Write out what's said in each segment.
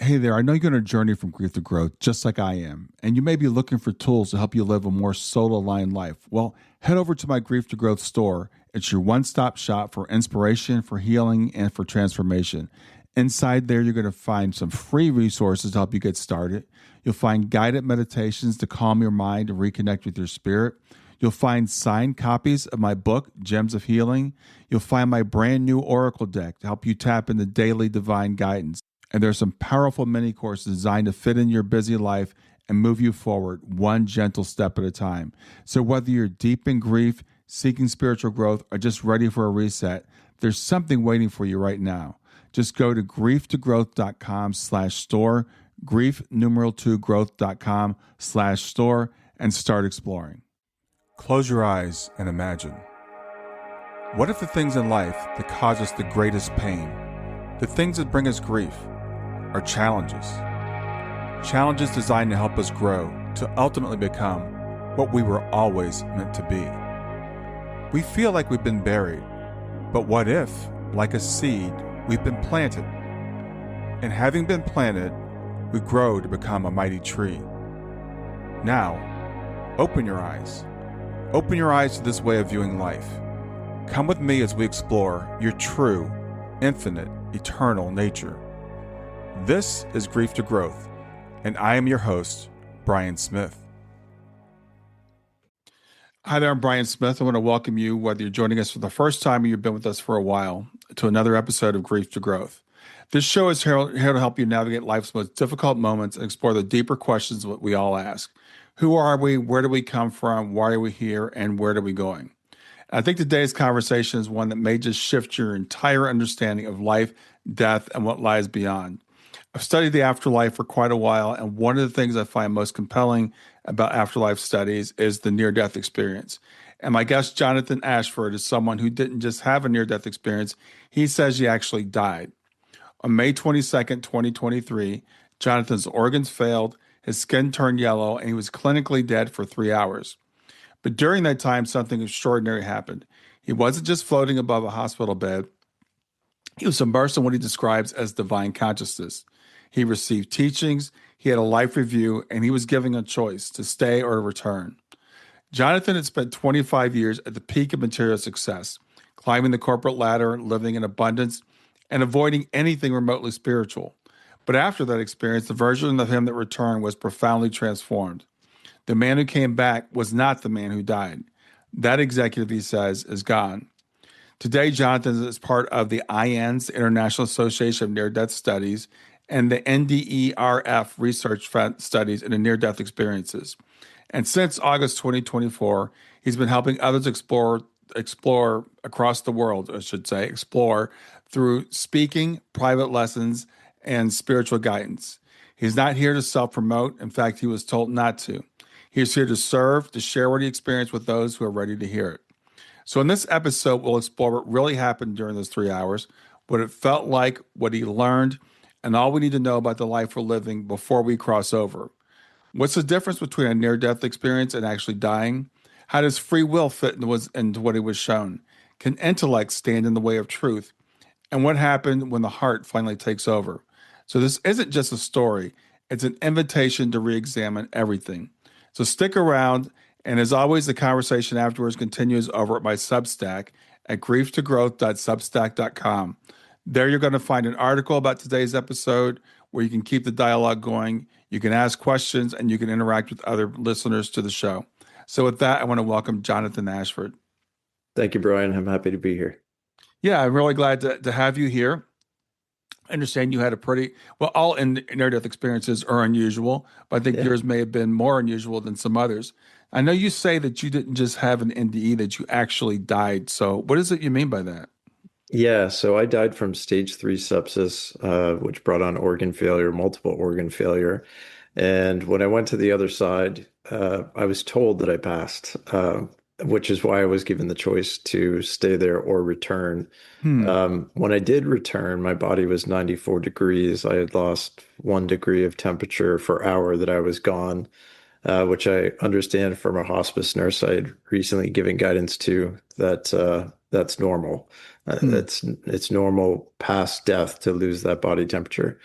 Hey there, I know you're on a journey from grief to growth, just like I am, and you may be looking for tools to help you live a more soul aligned life. Well, head over to my Grief to Growth store. It's your one stop shop for inspiration, for healing, and for transformation. Inside there, you're going to find some free resources to help you get started. You'll find guided meditations to calm your mind and reconnect with your spirit. You'll find signed copies of my book, Gems of Healing. You'll find my brand new Oracle deck to help you tap into daily divine guidance. And there's some powerful mini courses designed to fit in your busy life and move you forward one gentle step at a time. So whether you're deep in grief, seeking spiritual growth, or just ready for a reset, there's something waiting for you right now. Just go to grieftogrowth.com/store, grief numeral 2 growth.com/store, and start exploring. Close your eyes and imagine. What if the things in life that cause us the greatest pain, the things that bring us grief, are challenges? Challenges designed to help us grow, to ultimately become what we were always meant to be. We feel like we've been buried, but what if, like a seed, we've been planted? And having been planted, we grow to become a mighty tree. Now, open your eyes. Open your eyes to this way of viewing life. Come with me as we explore your true, infinite, eternal nature. This is Grief to Growth, and I am your host, Brian Smith. Hi there, I'm Brian Smith. I want to welcome you, whether you're joining us for the first time or you've been with us for a while, to another episode of Grief to Growth. This show is here to help you navigate life's most difficult moments and explore the deeper questions that we all ask. Who are we? Where do we come from? Why are we here? And where are we going? I think today's conversation is one that may just shift your entire understanding of life, death, and what lies beyond. I've studied the afterlife for quite a while, and one of the things I find most compelling about afterlife studies is the near-death experience. And my guest, Jonathan Ashford, is someone who didn't just have a near-death experience. He says he actually died. On May 22nd, 2023, Jonathan's organs failed, his skin turned yellow, and he was clinically dead for 3 hours. But during that time, something extraordinary happened. He wasn't just floating above a hospital bed. He was immersed in what he describes as divine consciousness. He received teachings, he had a life review, and he was given a choice to stay or to return. Jonathan had spent 25 years at the peak of material success, climbing the corporate ladder, living in abundance, and avoiding anything remotely spiritual. But after that experience, the version of him that returned was profoundly transformed. The man who came back was not the man who died. That executive, he says, is gone. Today, Jonathan is part of the IANS, International Association of Near-Death Studies, and the NDERF Research Studies into Near-Death Experiences. And since August 2024, he's been helping others explore across the world, explore through speaking, private lessons, and spiritual guidance. He's not here to self-promote. In fact, he was told not to. He's here to serve, to share what he experienced with those who are ready to hear it. So in this episode, we'll explore what really happened during those 3 hours, what it felt like, what he learned, and all we need to know about the life we're living before we cross over. What's the difference between a near-death experience and actually dying? How does free will fit into what he was shown? Can intellect stand in the way of truth? And what happened when the heart finally takes over? So this isn't just a story. It's an invitation to re-examine everything. So stick around. And as always, the conversation afterwards continues over at my Substack at grieftogrowth.substack.com. There you're going to find an article about today's episode where you can keep the dialogue going, you can ask questions, and you can interact with other listeners to the show. So with that, I want to welcome Jonathan Ashford. Thank you, Brian. I'm happy to be here. Yeah, I'm really glad to have you here. I understand you had all near-death experiences are unusual, but I think yours may have been more unusual than some others. I know you say that you didn't just have an NDE, that you actually died. So what is it you mean by that? Yeah, so I died from stage 3 sepsis, which brought on organ failure, multiple organ failure. And when I went to the other side, I was told that I passed, which is why I was given the choice to stay there or return. When I did return, my body was 94 degrees. I had lost 1 degree of temperature per hour that I was gone, which I understand from a hospice nurse I had recently given guidance to that that's normal. It's normal past death to lose that body temperature.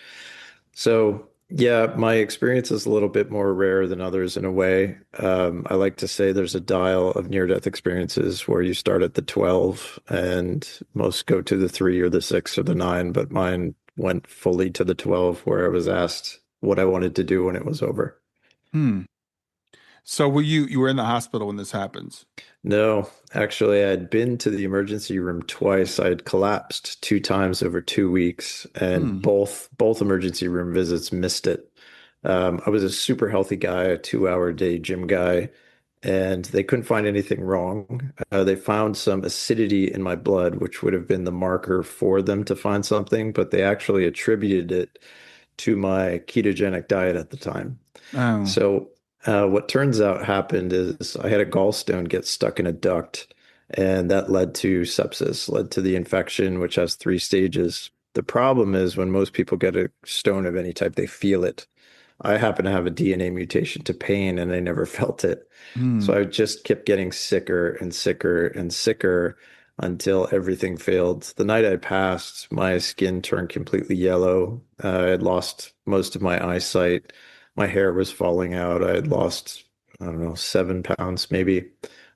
So, yeah, my experience is a little bit more rare than others in a way. I like to say there's a dial of near-death experiences where you start at the 12 and most go to the 3 or the 6 or the 9, but mine went fully to the 12 where I was asked what I wanted to do when it was over. Hmm. So you were in the hospital when this happens? No, actually, I had been to the emergency room twice. I had collapsed 2 times over 2 weeks, and Hmm. both emergency room visits missed it. I was a super healthy guy, a 2 hour day gym guy, and they couldn't find anything wrong. They found some acidity in my blood, which would have been the marker for them to find something, but they actually attributed it to my ketogenic diet at the time. Oh. So, what turns out happened is I had a gallstone get stuck in a duct, and that led to sepsis, led to the infection, which has 3 stages. The problem is when most people get a stone of any type, they feel it. I happen to have a DNA mutation to pain, and I never felt it. Hmm. So I just kept getting sicker and sicker and sicker until everything failed. The night I passed, my skin turned completely yellow. I had lost most of my eyesight. My hair was falling out. I had lost, I don't know, 7 pounds maybe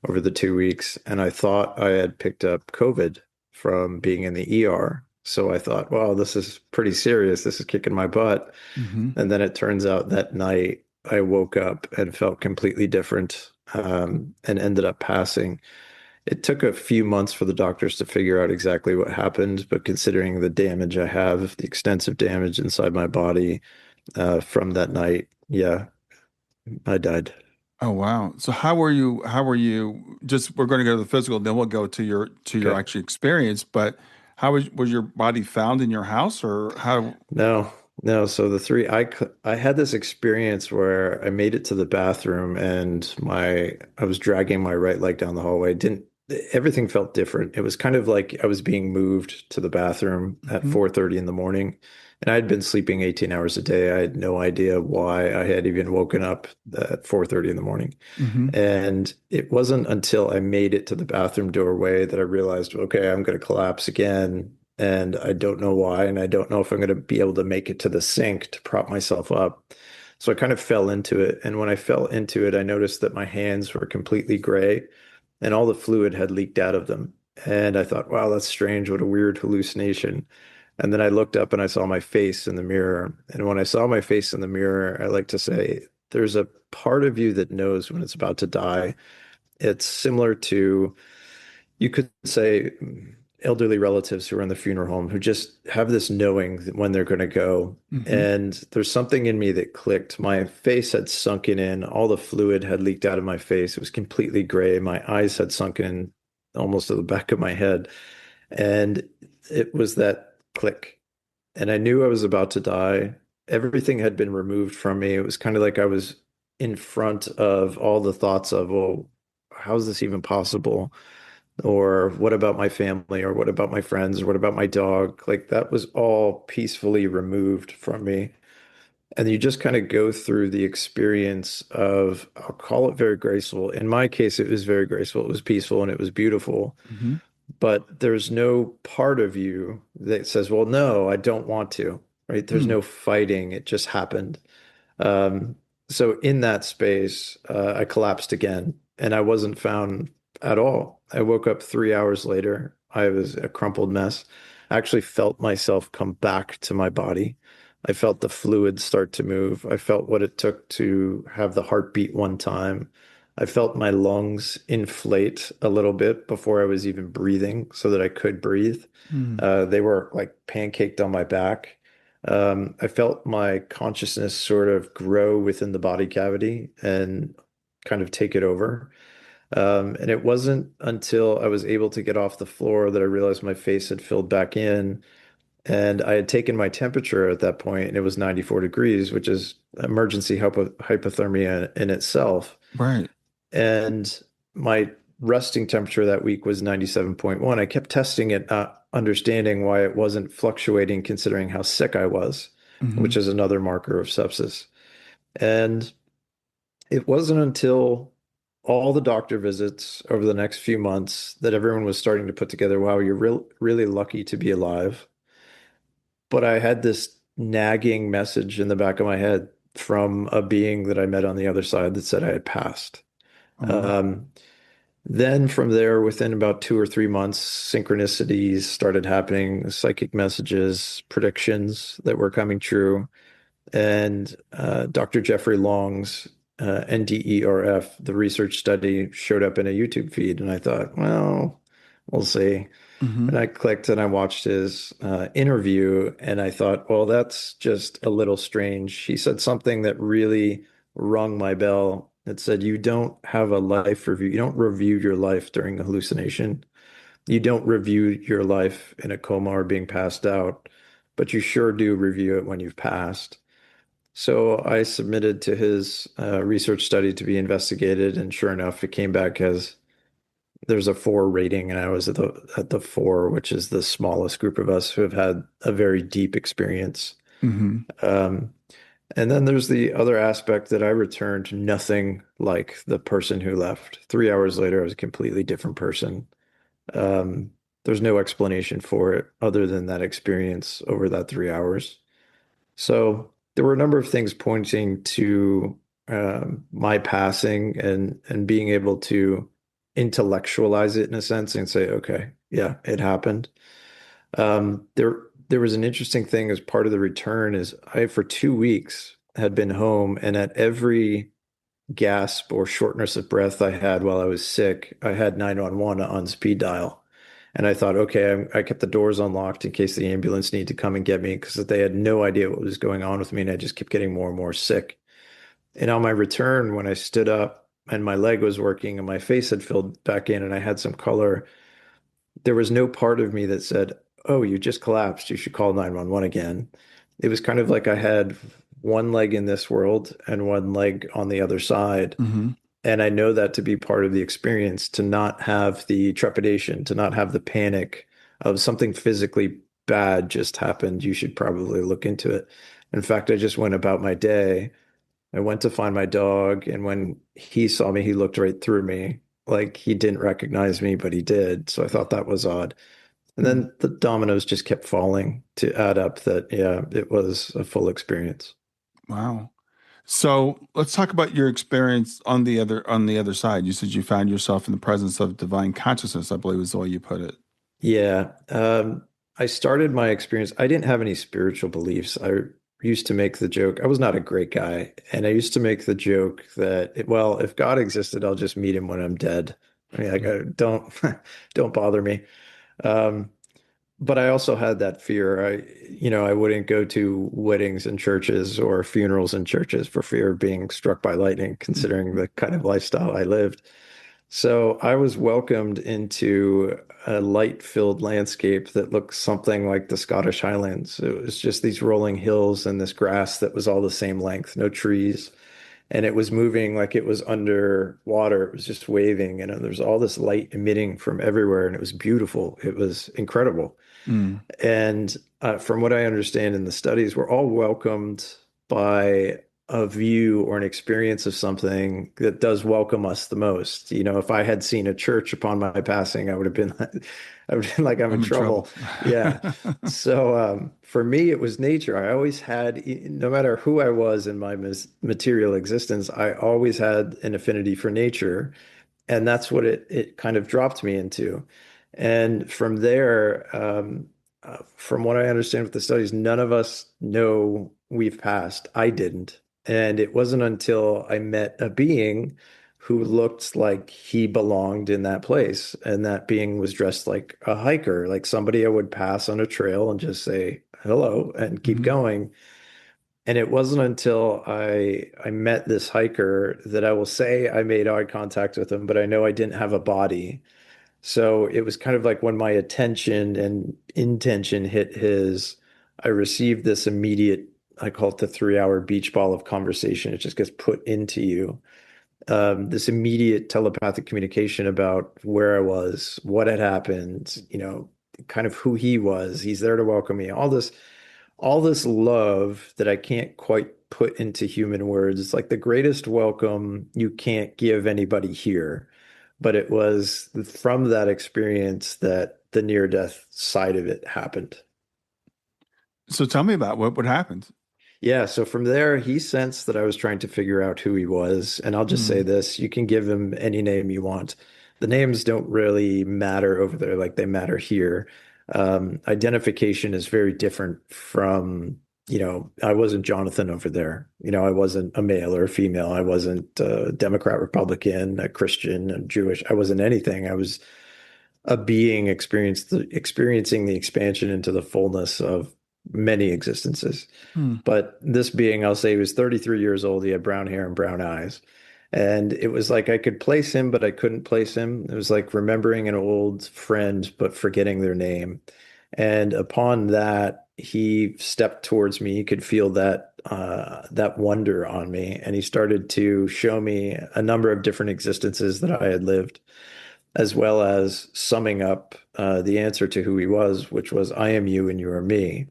over the 2 weeks. And I thought I had picked up COVID from being in the ER. So I thought, wow, this is pretty serious. This is kicking my butt. Hmm. And then it turns out that night I woke up and felt completely different, and ended up passing. It took a few months for the doctors to figure out exactly what happened, but considering the damage I have, the extensive damage inside my body, from that night, yeah, I died. Oh wow. So how were you just we're going to go to the physical, then we'll go to your Okay. actual experience, but how was your body found in your house or how? No, no. So I had this experience where I made it to the bathroom and I was dragging my right leg down the hallway. Didn't Everything felt different. It was kind of like I was being moved to the bathroom at Hmm. 4:30 in the morning. And I had been sleeping 18 hours a day. I had no idea why I had even woken up at 4:30 in the morning. Hmm. And it wasn't until I made it to the bathroom doorway that I realized, okay, I'm going to collapse again. And I don't know why. And I don't know if I'm going to be able to make it to the sink to prop myself up. So I kind of fell into it. And when I fell into it, I noticed that my hands were completely gray and all the fluid had leaked out of them. And I thought, wow, that's strange. What a weird hallucination. And then I looked up and I saw my face in the mirror. And when I saw my face in the mirror, I like to say, there's a part of you that knows when it's about to die. It's similar to, you could say, elderly relatives who are in the funeral home who just have this knowing that when they're going to go. Hmm. And there's something in me that clicked. My face had sunken in, all the fluid had leaked out of my face. It was completely gray. My eyes had sunken in almost to the back of my head. And it was that click. And I knew I was about to die. Everything had been removed from me. It was kind of like I was in front of all the thoughts of, well, how is this even possible? Or what about my family? Or what about my friends? Or what about my dog? Like that was all peacefully removed from me. And you just kind of go through the experience of, I'll call it very graceful. In my case, it was very graceful. It was peaceful and it was beautiful. Hmm. But there's no part of you that says, well, no, I don't want to, right? There's Hmm. no fighting. It just happened. Um, so in that space, I collapsed again and I wasn't found at all. I woke up 3 hours later. I was a crumpled mess. I actually felt myself come back to my body. I felt the fluid start to move. I felt what it took to have the heartbeat one time. I felt my lungs inflate a little bit before I was even breathing so that I could breathe. Hmm. They were like pancaked on my back. I felt my consciousness sort of grow within the body cavity and kind of take it over. And it wasn't until I was able to get off the floor that I realized my face had filled back in. And I had taken my temperature at that point, and it was 94 degrees, which is emergency hypothermia in itself. Right. And my resting temperature that week was 97.1. I kept testing it, not understanding why it wasn't fluctuating, considering how sick I was, Hmm. which is another marker of sepsis. And it wasn't until all the doctor visits over the next few months that everyone was starting to put together, wow, you're really lucky to be alive. But I had this nagging message in the back of my head from a being that I met on the other side that said I had passed. Oh, Um, then from there, within about 2 or 3 months, synchronicities started happening, psychic messages, predictions that were coming true. And Dr. Jeffrey Long's NDERF, the research study, showed up in a YouTube feed. And I thought, well, we'll see. hmm. And I clicked and I watched his interview and I thought, well, that's just a little strange. He said something that really rung my bell. It said, you don't have a life review. You don't review your life during a hallucination. You don't review your life in a coma or being passed out, but you sure do review it when you've passed. So I submitted to his research study to be investigated, and sure enough, it came back as there's a 4 rating, and I was at the 4, which is the smallest group of us who have had a very deep experience. Hmm. Um, and then there's the other aspect that I returned nothing like the person who left. 3 hours later, I was a completely different person. Um, there's no explanation for it other than that experience over that 3 hours. So there were a number of things pointing to my passing and being able to intellectualize it in a sense and say, okay, yeah, it happened. There was an interesting thing as part of the return is I for 2 weeks had been home, and at every gasp or shortness of breath I had while I was sick, I had 911 on speed dial. And I thought, okay, I kept the doors unlocked in case the ambulance needed to come and get me because they had no idea what was going on with me. And I just kept getting more and more sick. And on my return, when I stood up and my leg was working and my face had filled back in and I had some color, there was no part of me that said, oh, you just collapsed. You should call 911 again. It was kind of like I had one leg in this world and one leg on the other side. Hmm. And I know that to be part of the experience, to not have the trepidation, to not have the panic of something physically bad just happened. You should probably look into it. In fact, I just went about my day. I went to find my dog, and when he saw me, he looked right through me. Like he didn't recognize me, but he did. So I thought that was odd. And Hmm. then the dominoes just kept falling to add up that, yeah, it was a full experience. Wow. So let's talk about your experience on the other side. You said you found yourself in the presence of divine consciousness, I believe is the way you put it. Yeah. I started my experience. I didn't have any spiritual beliefs. I used to make the joke. I was not a great guy. And I used to make the joke that, well, if God existed, I'll just meet him when I'm dead. I mean, like, don't, don't bother me. Um, but I also had that fear. I wouldn't go to weddings in churches or funerals in churches for fear of being struck by lightning, considering the kind of lifestyle I lived. So I was welcomed into a light-filled landscape that looked something like the Scottish Highlands. It was just these rolling hills and this grass that was all the same length, no trees. And it was moving like it was under water. It was just waving, and there was all this light emitting from everywhere, and it was beautiful. It was incredible. Mm. And from what I understand in the studies, we're all welcomed by a view or an experience of something that does welcome us the most. If I had seen a church upon my passing, I would have been, I would have been like, I'm in I'm in trouble. trouble. Yeah. So for me, it was nature. I always had, no matter who I was in my material existence, I always had an affinity for nature, and that's what it kind of dropped me into. And from there, from what I understand with the studies, none of us know we've passed. I didn't. And it wasn't until I met a being who looked like he belonged in that place. And that being was dressed like a hiker, like somebody I would pass on a trail and just say hello and keep Hmm. going. And it wasn't until I met this hiker that I will say I made eye contact with him, but I know I didn't have a body. So it was kind of like when my attention and intention hit his, I received this immediate, I call it the 3 hour beach ball of conversation. It just gets put into you. This immediate telepathic communication about where I was, what had happened, kind of who he was. He's there to welcome me. All this love that I can't quite put into human words. It's like the greatest welcome you can't give anybody here. But it was from that experience that the near death side of it happened. So tell me about what happened. Yeah, so from there, he sensed that I was trying to figure out who he was. And I'll just say Mm, this, you can give him any name you want. The names don't really matter over there like they matter here. Identification is very different from, I wasn't Jonathan over there. I wasn't a male or a female. I wasn't a Democrat, Republican, a Christian, a Jewish. I wasn't anything. I was a being experiencing the expansion into the fullness of many existences. mm, But this being, I'll say he was 33 years old. He had brown hair and brown eyes. And it was like I could place him, but I couldn't place him. It was like remembering an old friend, but forgetting their name. And upon that, he stepped towards me. He could feel that wonder on me, and he started to show me a number of different existences that I had lived, as well as summing up the answer to who he was, which was, I am you and you are me.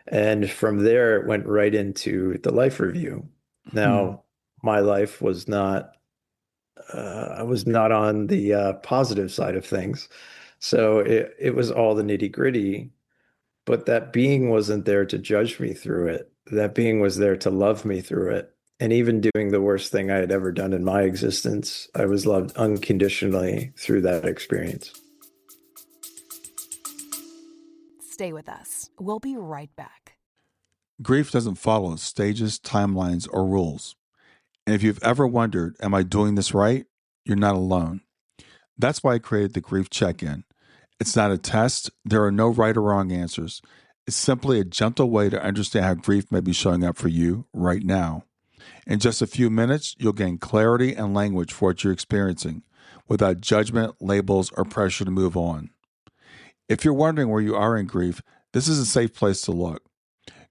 And from there, it went right into the life review. mm. Now, my life was not, I was not on the positive side of things. So it was all the nitty gritty, but that being wasn't there to judge me through it. That being was there to love me through it. And even doing the worst thing I had ever done in my existence, I was loved unconditionally through that experience. Stay with us. We'll be right back. Grief doesn't follow stages, timelines, or rules. And if you've ever wondered, am I doing this right? You're not alone. That's why I created the Grief Check In. It's not a test, there are no right or wrong answers. It's simply a gentle way to understand how grief may be showing up for you right now. In just a few minutes, you'll gain clarity and language for what you're experiencing without judgment, labels, or pressure to move on. If you're wondering where you are in grief, this is a safe place to look.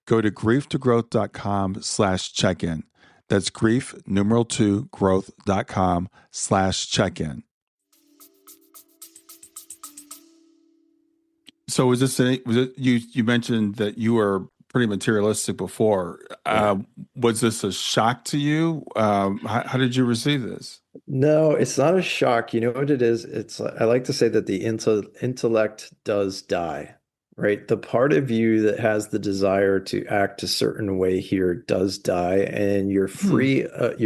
Go to grieftogrowth.com/check-in. That's grief, numeral 2, growth.com/check-in. So was it you mentioned that you were pretty materialistic before. Yeah. Was this a shock to you? How did you receive this? No, it's not a shock. You know what it is? I like to say that the intellect does die, right? The part of you that has the desire to act a certain way here does die, and Hmm. you're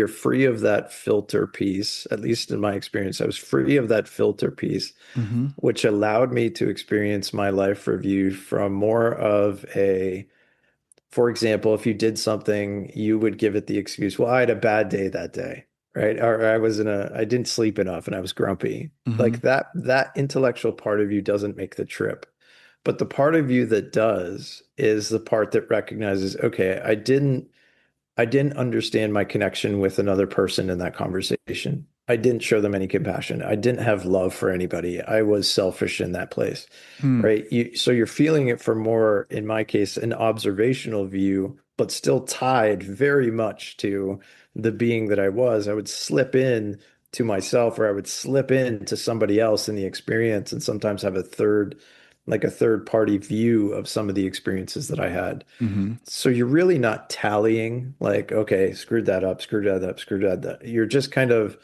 free of that filter piece. At least in my experience, I was free of that filter piece, Mm-hmm. which allowed me to experience my life review from more of a, for example, if you did something, you would give it the excuse, well, I had a bad day that day, right? Or I didn't sleep enough and I was grumpy. Mm-hmm. Like that intellectual part of you doesn't make the trip. But the part of you that does is the part that recognizes, okay, I didn't understand my connection with another person in that conversation. I didn't show them any compassion. I didn't have love for anybody. I was selfish in that place, Hmm. right? So you're feeling it from more, in my case, an observational view, but still tied very much to the being that I was. I would slip in to myself, or I would slip in to somebody else in the experience, and sometimes have like a third party view of some of the experiences that I had. Mm-hmm. So you're really not tallying like, okay, screwed that up, screwed that up, screwed that. You're just kind of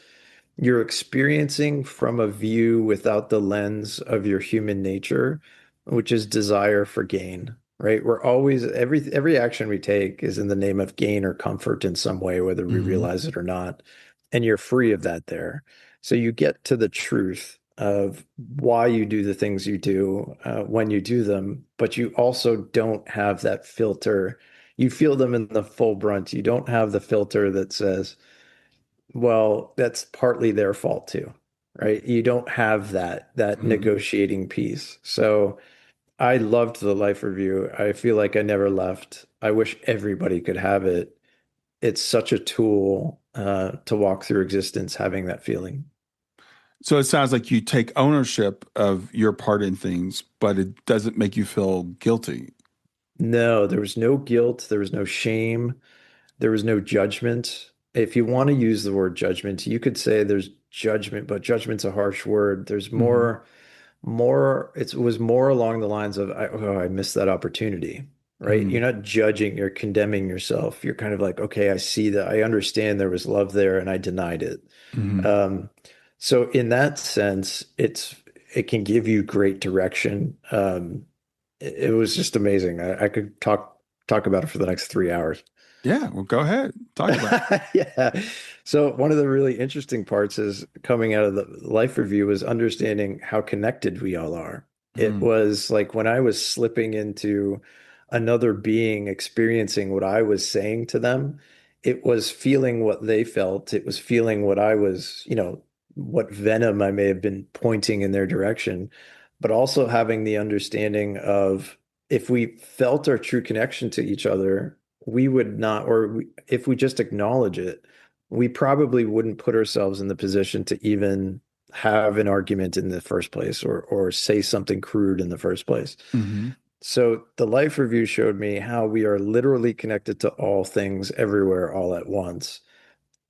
you're experiencing from a view without the lens of your human nature, which is desire for gain, right? We're always every action we take is in the name of gain or comfort in some way, whether we Mm-hmm. realize it or not. And you're free of that there. So you get to the truth of why you do the things you do when you do them, but you also don't have that filter. You feel them in the full brunt. You don't have the filter that says, well, that's partly their fault too, right? You don't have that Mm-hmm. negotiating piece. So I loved the life review. I feel like I never left. I wish everybody could have it. It's such a tool to walk through existence having that feeling. So it sounds like you take ownership of your part in things, but it doesn't make you feel guilty. No, there was no guilt, there was no shame, there was no judgment. If you want to use the word judgment, you could say there's judgment, but judgment's a harsh word. There's Mm-hmm. it was more along the lines of, oh, I missed that opportunity, right? Mm-hmm. You're not judging, you're condemning yourself. You're kind of like, okay, I see that, I understand there was love there and I denied it. Mm-hmm. Um, so in that sense, it can give you great direction. It was just amazing. I could talk talk about it for the next 3 hours. Yeah, well, go ahead. Talk about Yeah. So one of the really interesting parts is coming out of the life review is understanding how connected we all are. it. It was like when I was slipping into another being experiencing what I was saying to them, it was feeling what they felt. It was feeling what I was, what venom I may have been pointing in their direction, but also having the understanding of if we felt our true connection to each other, we would not, if we just acknowledge it, we probably wouldn't put ourselves in the position to even have an argument in the first place or say something crude in the first place. Mm-hmm. So the life review showed me how we are literally connected to all things everywhere all at once,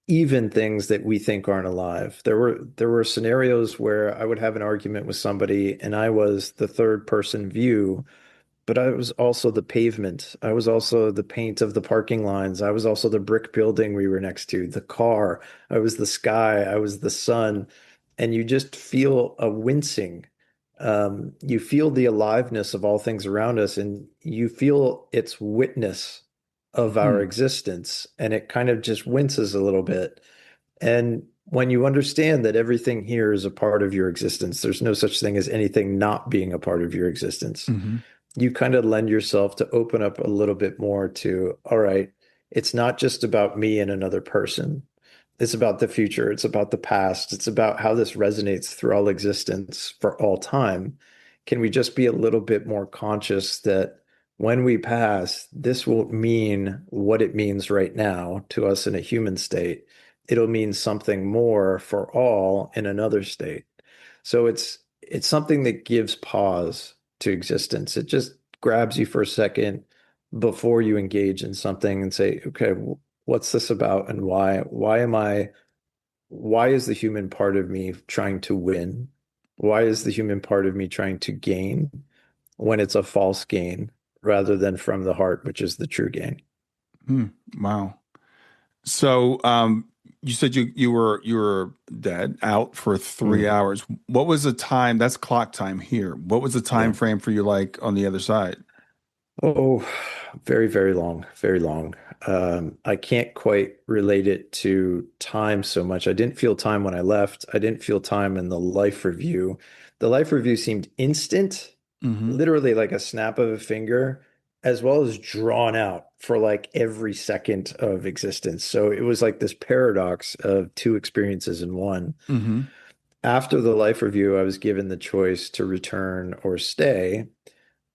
even things that we think aren't alive. There were scenarios where I would have an argument with somebody and I was the third person view, but I was also the pavement. I was also the paint of the parking lines. I was also the brick building we were next to, the car. I was the sky. I was the sun. And you just feel a wincing. You feel the aliveness of all things around us, and you feel its witness of our Hmm. existence. And it kind of just winces a little bit. And when you understand that everything here is a part of your existence, there's no such thing as anything not being a part of your existence, Mm-hmm. you kind of lend yourself to open up a little bit more to, all right, it's not just about me and another person. It's about the future. It's about the past. It's about how this resonates through all existence for all time. Can we just be a little bit more conscious that when we pass, this won't mean what it means right now to us in a human state. It'll mean something more for all in another state. So it's something that gives pause to existence. It just grabs you for a second before you engage in something and say, okay, what's this about and why? Why is the human part of me trying to win? Why is the human part of me trying to gain when it's a false gain rather than from the heart, which is the true gain? Hmm. Wow. So, you said you were dead out for three Mm, hours. What was the time? That's clock time here. What was the time yeah. frame for you like on the other side? Oh, very, very long, very long. I can't quite relate it to time so much. I didn't feel time when I left. I didn't feel time in the life review. The life review seemed instant, Mm-hmm. literally like a snap of a finger, as well as drawn out for like every second of existence. So it was like this paradox of two experiences in one. Mm-hmm. After the life review, I was given the choice to return or stay.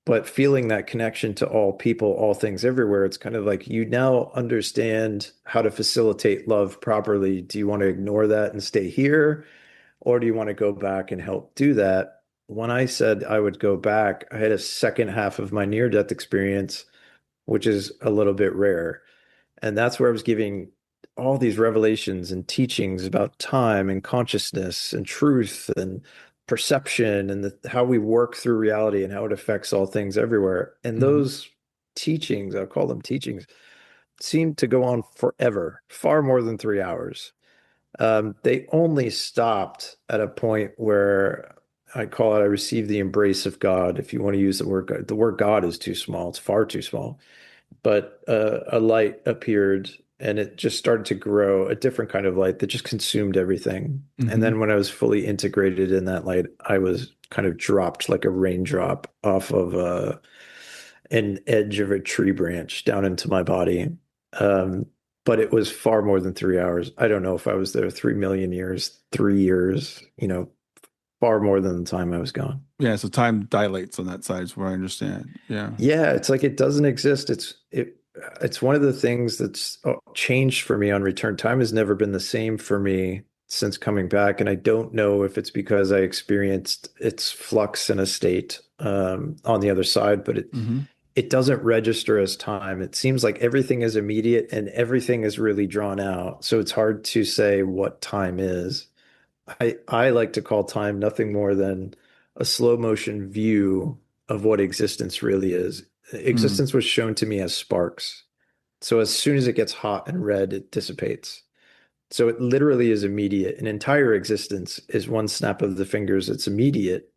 But feeling that connection to all people, all things everywhere, it's kind of like you now understand how to facilitate love properly. Do you want to ignore that and stay here? Or do you want to go back and help do that? When I said I would go back, I had a second half of my near-death experience, which is a little bit rare. And that's where I was giving all these revelations and teachings about time and consciousness and truth and perception and how we work through reality and how it affects all things everywhere. And Mm-hmm. those teachings, I'll call them teachings, seemed to go on forever, far more than 3 hours. They only stopped at a point where I call it, I received the embrace of God. If you want to use the word God, the word God is too small. It's far too small, but a light appeared and it just started to grow, a different kind of light that just consumed everything. And Mm-hmm. then when I was fully integrated in that light, I was kind of dropped like a raindrop off of an edge of a tree branch down into my body. Um, but it was far more than 3 hours. I don't know if I was there 3 million years, 3 years, far more than the time I was gone. Yeah, so time dilates on that side is what I understand. Yeah. Yeah, it's like it doesn't exist. It's one of the things that's changed for me on return. Time has never been the same for me since coming back, and I don't know if it's because I experienced its flux in a state on the other side, but Mm-hmm. it doesn't register as time. It seems like everything is immediate and everything is really drawn out. So it's hard to say what time is. I like to call time nothing more than a slow motion view of what existence really is. Mm. Existence was shown to me as sparks. So as soon as it gets hot and red, it dissipates. So it literally is immediate. An entire existence is one snap of the fingers. It's immediate,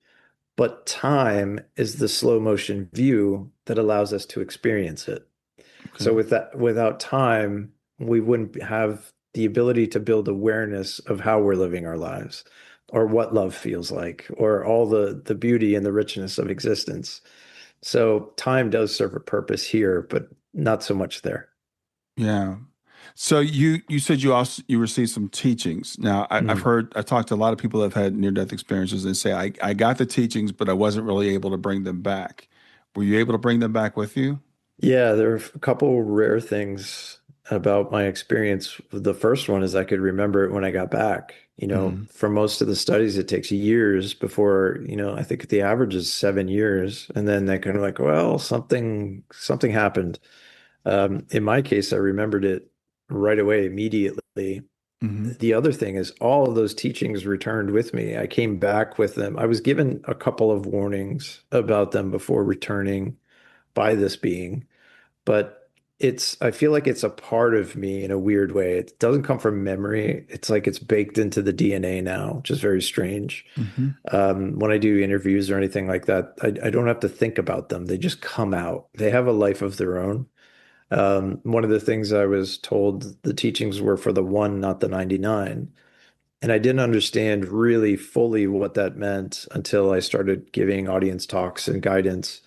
but time is the slow motion view that allows us to experience it. So Okay. without time, we wouldn't have the ability to build awareness of how we're living our lives, or what love feels like, or all the beauty and the richness of existence. So time does serve a purpose here, but not so much there. Yeah. So you said you received some teachings. Now Mm. I've talked to a lot of people that have had near death experiences and say I got the teachings, but I wasn't really able to bring them back. Were you able to bring them back with you? Yeah, there are a couple rare things about my experience. The first one is I could remember it when I got back. Hmm. For most of the studies, it takes years before, I think the average is 7 years. And then they kind of like, well, something happened. In my case, I remembered it right away, immediately. Hmm. The other thing is all of those teachings returned with me. I came back with them. I was given a couple of warnings about them before returning by this being, but I feel like it's a part of me in a weird way. It doesn't come from memory. It's like it's baked into the DNA now, which is very strange. Hmm. When I do interviews or anything like that, I don't have to think about them. They just come out. They have a life of their own. One of the things I was told the teachings were for the one, not the 99. And I didn't understand really fully what that meant until I started giving audience talks and guidance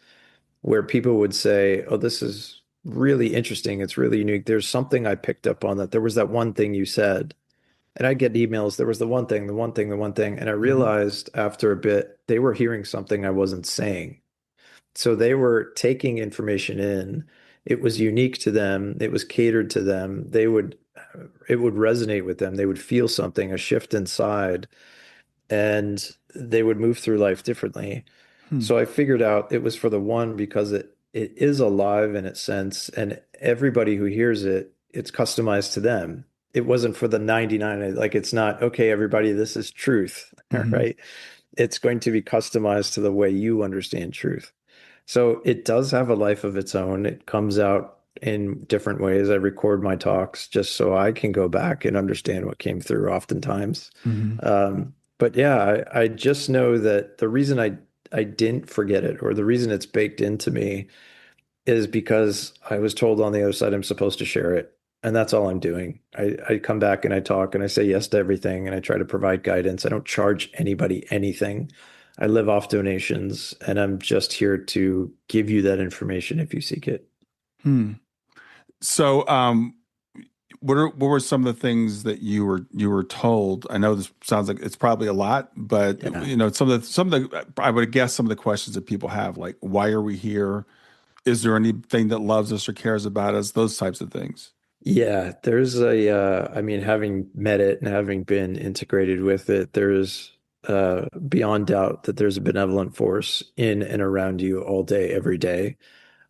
where people would say, "Oh, this is really interesting. It's really unique. There's something I picked up on that. There was that one thing you said." And I get emails, there was the one thing, the one thing, the one thing. And I Hmm. realized after a bit, they were hearing something I wasn't saying. So they were taking information in. It was unique to them. It was catered to them. It would resonate with them. They would feel something, a shift inside, and they would move through life differently. Hmm. So I figured out it was for the one because it is alive in its sense, and everybody who hears it, it's customized to them. It wasn't for the 99. Like it's not, okay, everybody, this is truth, Hmm. right? It's going to be customized to the way you understand truth. So it does have a life of its own. It comes out in different ways. I record my talks just so I can go back and understand what came through oftentimes. Hmm. But yeah, I just know that the reason I didn't forget it, or the reason it's baked into me, is because I was told on the other side I'm supposed to share it. And that's all I'm doing. I come back and I talk and I say yes to everything and I try to provide guidance. I don't charge anybody anything. I live off donations and I'm just here to give you that information if you seek it. Hmm. So, what were some of the things that you were told? I know this sounds like it's probably a lot, but Yeah. some of the I would guess some of the questions that people have, like why are we here? Is there anything that loves us or cares about us? Those types of things. Yeah, I mean, having met it and having been integrated with it, there's beyond doubt that there's a benevolent force in and around you all day, every day.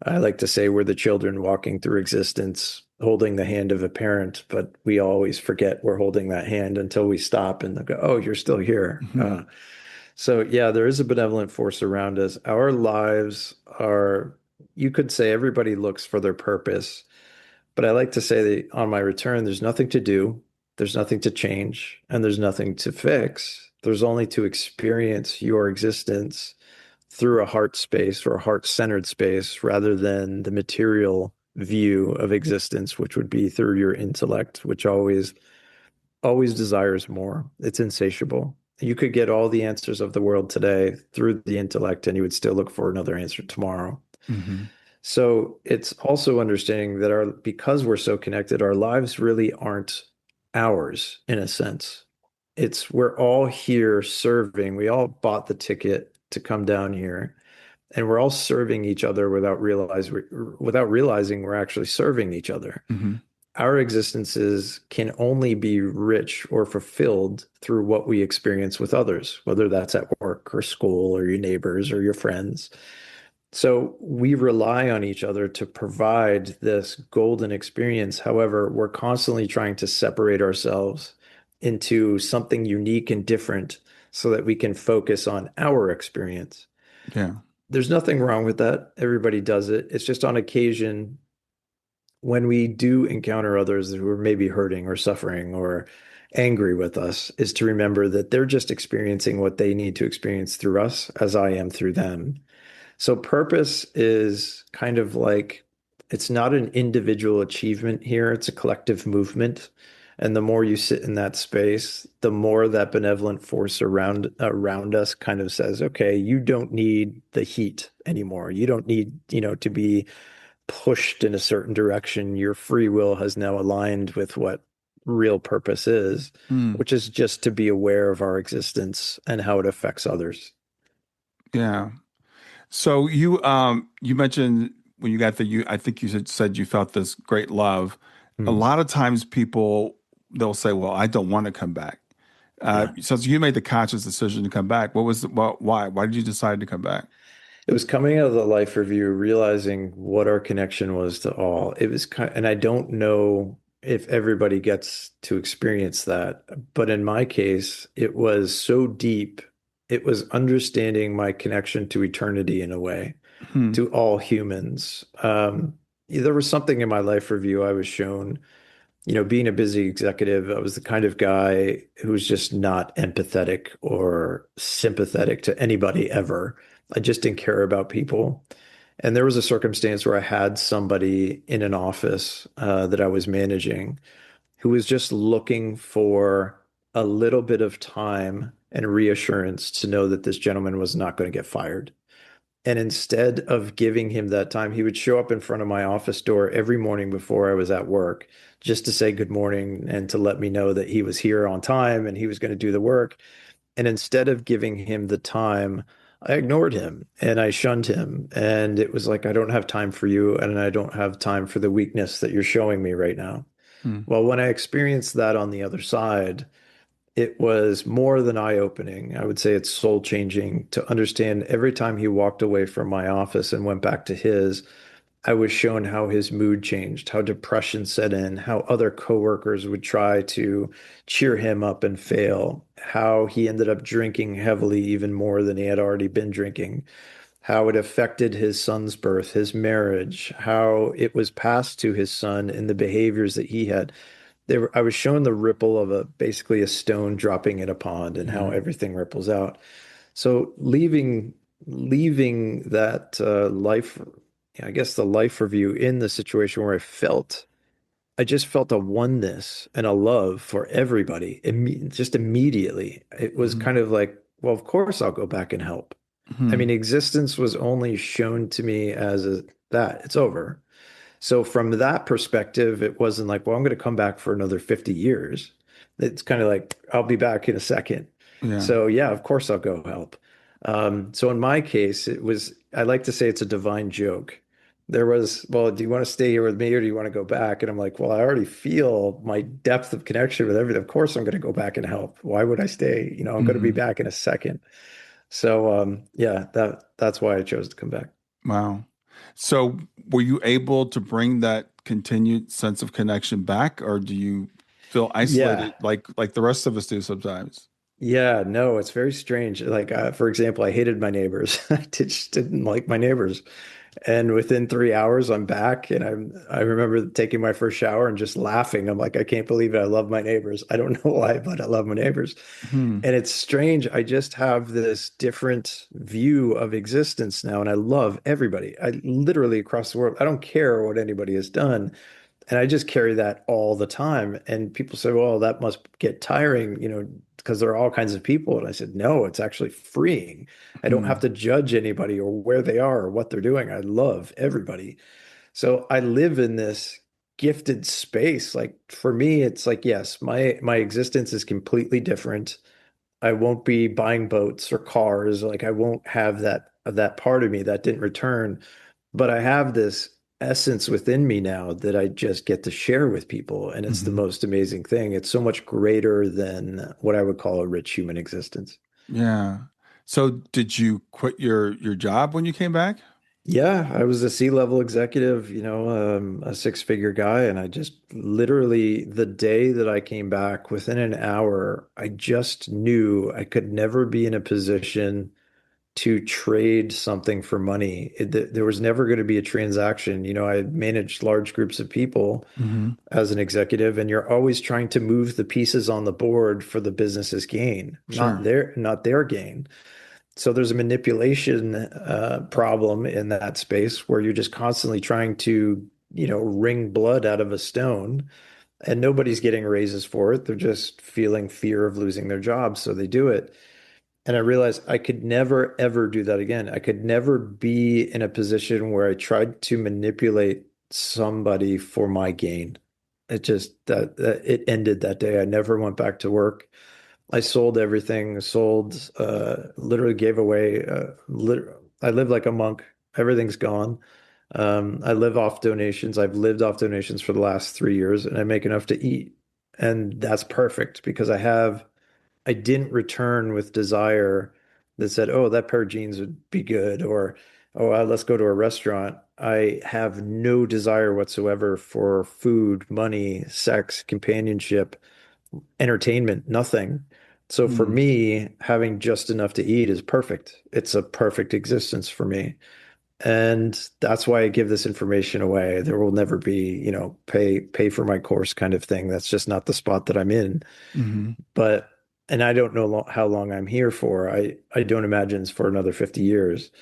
I like to say we're the children walking through existence, holding the hand of a parent, but we always forget we're holding that hand until we stop and they go, "Oh, you're still here." Hmm. So yeah, there is a benevolent force around us. Our lives are, you could say everybody looks for their purpose, but I like to say that on my return, there's nothing to do, there's nothing to change, and there's nothing to fix. There's only to experience your existence through a heart space or a heart-centered space rather than the material view of existence, which would be through your intellect, which always desires more. It's insatiable. You could get all the answers of the world today through the intellect, and you would still look for another answer tomorrow. Hmm. So it's also understanding that because we're so connected, our lives really aren't ours in a sense. We're all here serving. We all bought the ticket to come down here, and we're all serving each other without realizing we're actually serving each other. Hmm. Our existences can only be rich or fulfilled through what we experience with others, whether that's at work or school or your neighbors or your friends. So we rely on each other to provide this golden experience. However, we're constantly trying to separate ourselves into something unique and different so that we can focus on our experience. Yeah. There's nothing wrong with that. Everybody does it. It's just on occasion when we do encounter others who are maybe hurting or suffering or angry with us, is to remember that they're just experiencing what they need to experience through us, as I am through them. So purpose is kind of like it's not an individual achievement here, it's a collective movement. And the more you sit in that space, the more that benevolent force around us kind of says, okay, you don't need the heat anymore. You don't need, to be pushed in a certain direction. Your free will has now aligned with what real purpose is, Hmm. which is just to be aware of our existence and how it affects others. Yeah. So you mentioned when you got the I think you said you felt this great love. A Hmm. lot of times people they'll say, "Well, I don't want to come back." Yeah. So you made the conscious decision to come back. What was why? Why did you decide to come back? It was coming out of the life review, realizing what our connection was to all. It was kind, and I don't know if everybody gets to experience that, but in my case, it was so deep. It was understanding my connection to eternity in a way, Hmm. to all humans. There was something in my life review I was shown, being a busy executive, I was the kind of guy who was just not empathetic or sympathetic to anybody ever. I just didn't care about people. And there was a circumstance where I had somebody in an office that I was managing who was just looking for a little bit of time and reassurance to know that this gentleman was not going to get fired. And instead of giving him that time, he would show up in front of my office door every morning before I was at work just to say good morning and to let me know that he was here on time and he was going to do the work. And instead of giving him the time, I ignored him and I shunned him. And it was like, I don't have time for you and I don't have time for the weakness that you're showing me right now. Hmm. Well, when I experienced that on the other side, it was more than eye-opening. I would say it's soul-changing to understand every time he walked away from my office and went back to his, I was shown how his mood changed, how depression set in, how other coworkers would try to cheer him up and fail, how he ended up drinking heavily even more than he had already been drinking, how it affected his son's birth, his marriage, how it was passed to his son in the behaviors that he had. I was shown the ripple of basically a stone dropping in a pond and how Hmm. everything ripples out. So leaving that life, I guess the life review in the situation where I just felt a oneness and a love for everybody just immediately. It was Hmm. kind of like, well, of course I'll go back and help. I Hmm. mean, existence was only shown to me as that it's over. So from that perspective, it wasn't like, well, I'm going to come back for another 50 years. It's kind of like, I'll be back in a second. Yeah. So yeah, of course I'll go help. So in my case, I like to say it's a divine joke. There was, well, do you want to stay here with me or do you want to go back? And I'm like, well, I already feel my depth of connection with everything. Of course I'm going to go back and help. Why would I stay? I'm going to be Hmm. back in a second. So yeah, that's why I chose to come back. Wow. So were you able to bring that continued sense of connection back, or do you feel Yeah. isolated like the rest of us do sometimes? Yeah, no, it's very strange. Like, for example, I hated my neighbors. Just didn't like my neighbors. And within 3 hours, I'm back, and I remember taking my first shower and just laughing. I'm like, I can't believe it. I love my neighbors. I don't know why, but I love my neighbors. Hmm. And it's strange. I just have this different view of existence now, and I love everybody. I literally across the world, I don't care what anybody has done. And I just carry that all the time. And people say, well, that must get tiring, because there are all kinds of people. And I said, no, it's actually freeing. I don't have Hmm. to judge anybody or where they are or what they're doing. I love everybody. So I live in this gifted space. Like for me, it's like, yes, my existence is completely different. I won't be buying boats or cars. Like I won't have that part of me that didn't return. But I have this essence within me now that I just get to share with people. And it's the Hmm. most amazing thing. It's so much greater than what I would call a rich human existence. Yeah. So did you quit your job when you came back? Yeah, I was a C-level executive, a six-figure guy, and I just literally the day that I came back, within an hour, I just knew I could never be in a position to trade something for money. There was never going to be a transaction. I managed large groups of people Hmm. as an executive, and you're always trying to move the pieces on the board for the business's gain, Sure. not their gain. So there's a manipulation problem in that space where you're just constantly trying to wring blood out of a stone, and nobody's getting raises for it. They're just feeling fear of losing their job, so they do it. And I realized I could never, ever do that again. I could never be in a position where I tried to manipulate somebody for my gain. It just that it ended that day. I never went back to work. I sold everything, sold, literally gave away. I live like a monk. Everything's gone. I live off donations. I've lived off donations for the last 3 years, and I make enough to eat. And that's perfect because I didn't return with desire that said, oh, that pair of jeans would be good, or, oh, let's go to a restaurant. I have no desire whatsoever for food, money, sex, companionship, entertainment, nothing. So for Mm, me, having just enough to eat is perfect. It's a perfect existence for me. And that's why I give this information away. There will never be, pay for my course kind of thing. That's just not the spot that I'm in. hmm But and I don't know how long I'm here for. I don't imagine it's for another 50 years.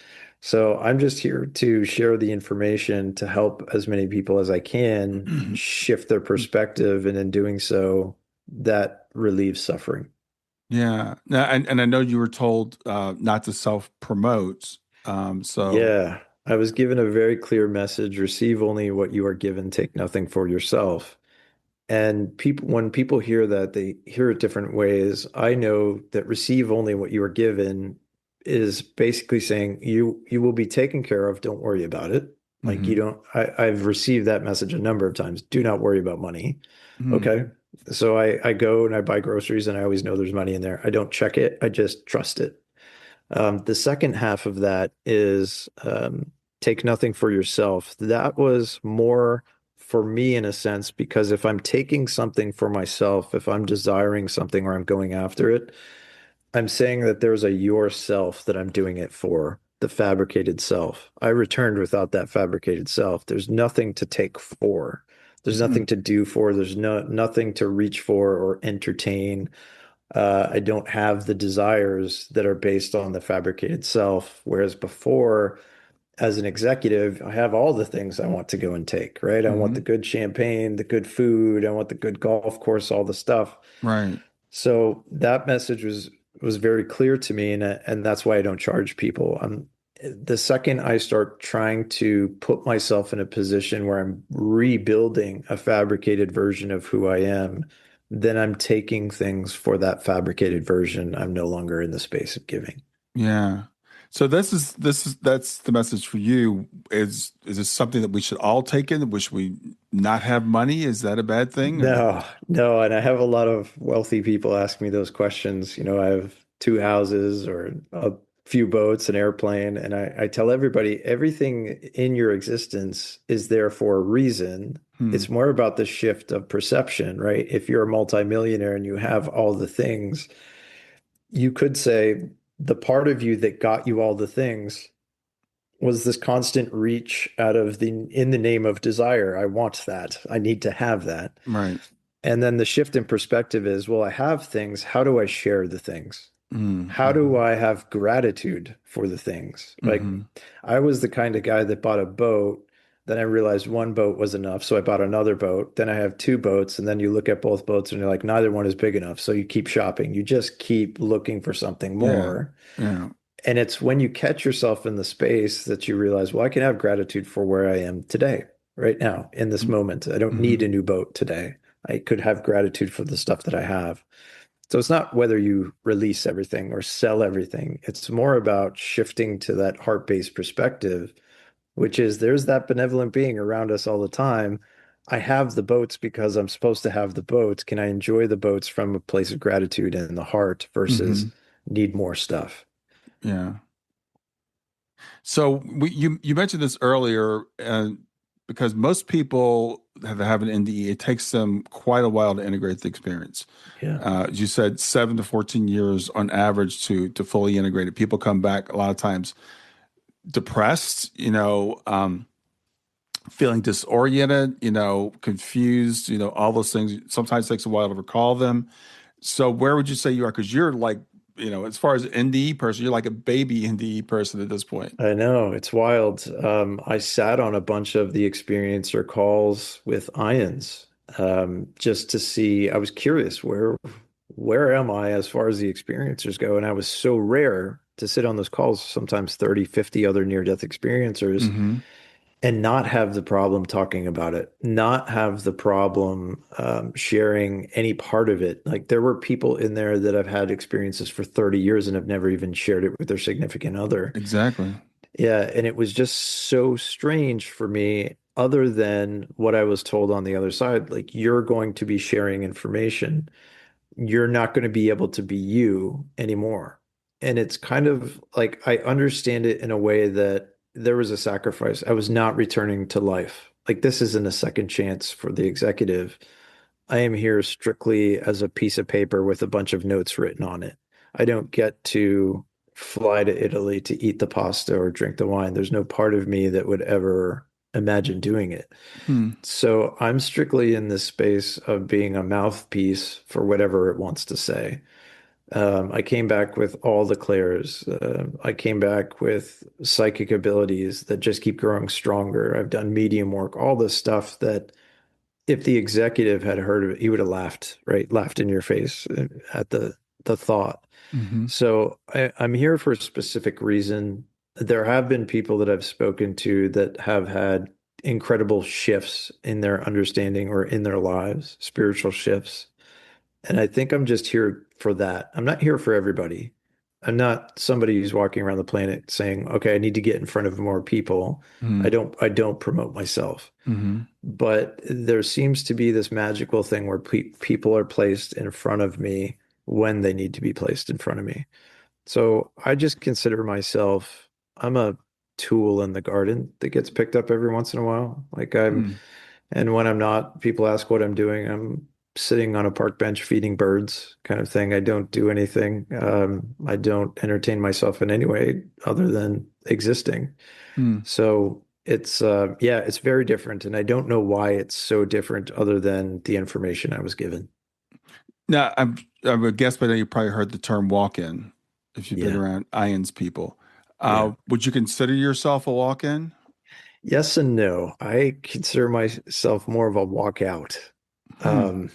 So I'm just here to share the information to help as many people as I can shift their perspective, and in doing so, that relieves suffering. Yeah. Now, and I know you were told not to self-promote. So, Yeah, I was given a very clear message: receive only what you are given, take nothing for yourself. And when people hear that, they hear it different ways. I know that receive only what you are given is basically saying you will be taken care of. Don't worry about it. Like you hmm don't, I've received that message a number of times. Do not worry about money. hmm Okay. So I go and I buy groceries and I always know there's money in there. I don't check it. I just trust it. The second half of that is take nothing for yourself. That was more for me in a sense, because if I'm taking something for myself, if I'm desiring something or I'm going after it, I'm saying that there's a yourself that I'm doing it for, the fabricated self. I returned without that fabricated self. There's nothing to take for. There's nothing to do for. There's nothing to reach for or entertain. I don't have the desires that are based on the fabricated self. Whereas before, as an executive, I have all the things I want to go and take, right? I want the hmm good champagne, the good food, I want the good golf course, all the stuff. Right. So that message was very clear to me, and that's why I don't charge people. The second I start trying to put myself in a position where I'm rebuilding a fabricated version of who I am, then I'm taking things for that fabricated version. I'm no longer in the space of giving. Yeah. So that's the message for you. Is this something that we should all take in? Wish we not have money? Is that a bad thing or? No, no, and I have a lot of wealthy people ask me those questions. I have two houses or a few boats, an airplane, and I tell everybody everything in your existence is there for a reason. Hmm. It's more about the shift of perception, right? If you're a multimillionaire and you have all the things, you could say the part of you that got you all the things was this constant reach out of in the name of desire. I want that. I need to have that. Right. And then the shift in perspective is, well, I have things. How do I share the things? How do Mm-hmm. I have gratitude for the things? Like, Mm-hmm. I was the kind of guy that bought a boat. Then I realized one boat was enough. So I bought another boat. Then I have two boats. And then you look at both boats and you're like, neither one is big enough. So you keep shopping. You just keep looking for something Yeah. more. Yeah. And it's when you catch yourself in the space that you realize, well, I can have gratitude for where I am today, right now, in this moment. I don't need Mm-hmm. a new boat today. I could have gratitude for the stuff that I have. So it's not whether you release everything or sell everything. It's more about shifting to that heart-based perspective, which is there's that benevolent being around us all the time. I have the boats because I'm supposed to have the boats. Can I enjoy the boats from a place of gratitude in the heart versus Mm-hmm. need more stuff? Yeah. So you mentioned this earlier, because most people have an NDE, it takes them quite a while to integrate the experience. Yeah. As you said, 7 to 14 years on average to fully integrate it. People come back a lot of times depressed, feeling disoriented, confused, all those things. Sometimes it takes a while to recall them. So where would you say you are? Because you're like as far as NDE person, you're like a baby NDE person at this point. I know it's wild. I sat on a bunch of the experiencer calls with Ions, just to see. I was curious where am I as far as the experiencers go, and I was so rare to sit on those calls, sometimes 30, 50 other near-death experiencers, Hmm. and not have the problem talking about it, not have the problem sharing any part of it. Like there were people in there that have had experiences for 30 years and have never even shared it with their significant other. Exactly. Yeah, and it was just so strange for me, other than what I was told on the other side. Like, you're going to be sharing information. You're not going to be able to be you anymore. And it's kind of like I understand it in a way that there was a sacrifice. I was not returning to life. Like, this isn't a second chance for the executive. I am here strictly as a piece of paper with a bunch of notes written on it. I don't get to fly to Italy to eat the pasta or drink the wine. There's no part of me that would ever imagine doing it. Hmm. So I'm strictly in this space of being a mouthpiece for whatever it wants to say. I came back with all the clairs. I came back with psychic abilities that just keep growing stronger. I've done medium work, all this stuff that if the executive had heard of it, he would have laughed, right? Laughed in your face at the thought. Hmm. So I'm here for a specific reason. There have been people that I've spoken to that have had incredible shifts in their understanding or in their lives, spiritual shifts. And I think I'm just here for that. I'm not here for everybody. I'm not somebody who's walking around the planet saying, okay, I need to get in front of more people. Hmm. I don't promote myself. Hmm. But there seems to be this magical thing where people are placed in front of me when they need to be placed in front of me. So I just consider myself, I'm a tool in the garden that gets picked up every once in a while. Hmm. And when I'm not, people ask what I'm doing. I'm sitting on a park bench feeding birds kind of thing. I don't do anything. I don't entertain myself in any way other than existing. Hmm. So yeah, it's very different. And I don't know why it's so different other than the information I was given. Now, I would guess by now you probably heard the term walk-in if you've been Yeah. around IONS people. Yeah. Would you consider yourself a walk-in? Yes and no. I consider myself more of a walkout. Hmm. Um,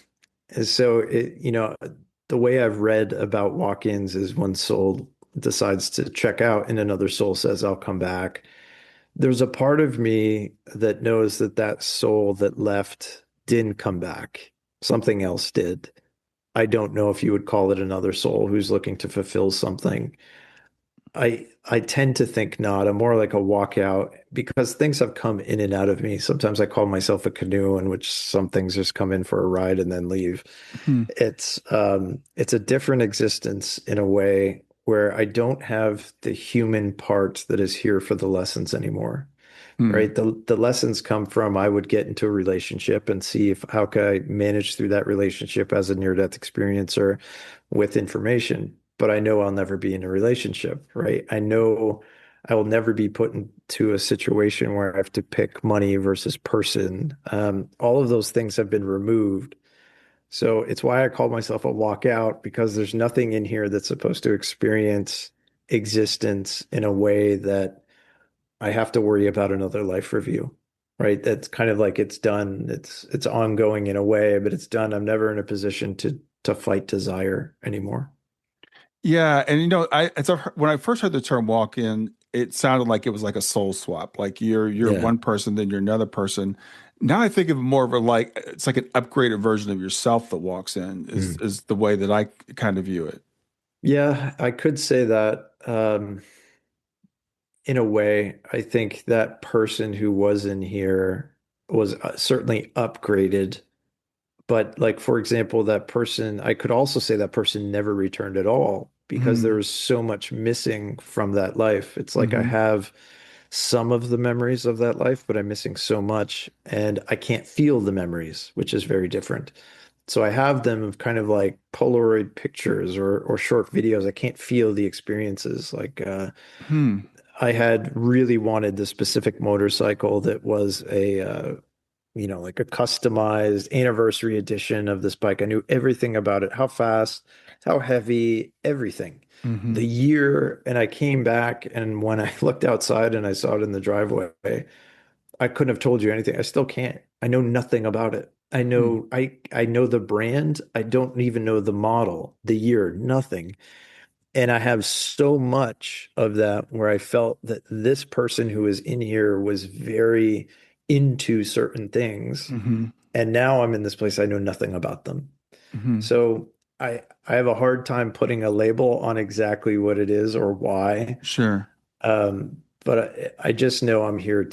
and so the way I've read about walk-ins is one soul decides to check out and another soul says, I'll come back. There's a part of me that knows that that soul that left didn't come back. Something else did. I don't know if you would call it another soul who's looking to fulfill something. I tend to think not. I'm more like a walkout because things have come in and out of me. Sometimes I call myself a canoe in which some things just come in for a ride and then leave. Hmm. It's a different existence in a way where I don't have the human part that is here for the lessons anymore. Hmm. Right? The lessons come from I would get into a relationship and see if how could I manage through that relationship as a near-death experiencer with information. But I know I'll never be in a relationship, right? I know I will never be put into a situation where I have to pick money versus person. All of those things have been removed. So it's why I call myself a walkout because there's nothing in here that's supposed to experience existence in a way that I have to worry about another life review, right? That's kind of like it's done. It's ongoing in a way, but it's done. I'm never in a position to fight desire anymore. Yeah, and when I first heard the term walk-in, it sounded like it was like a soul swap. Like you're Yeah. one person, then you're another person. Now I think of it more of a like it's like an upgraded version of yourself that walks in Mm. is the way that I kind of view it. Yeah, I could say that. In a way, I think that person who was in here was certainly upgraded. But like, for example, that person, I could also say that person never returned at all because there Hmm. was so much missing from that life. It's like I Hmm. have some of the memories of that life, but I'm missing so much and I can't feel the memories, which is very different. So I have them of kind of like Polaroid pictures or short videos. I can't feel the experiences. Like Hmm. I had really wanted the specific motorcycle that was like a customized anniversary edition of this bike. I knew everything about it, how fast, how heavy, everything. Hmm. The year, and I came back, and when I looked outside and I saw it in the driveway, I couldn't have told you anything. I still can't. I know nothing about it. I know the brand. I don't even know the model, the year, nothing. And I have so much of that where I felt that this person who was in here was very into certain things. Hmm. And now I'm in this place I know nothing about them. Hmm. So I have a hard time putting a label on exactly what it is or why. Sure. But I just know I'm here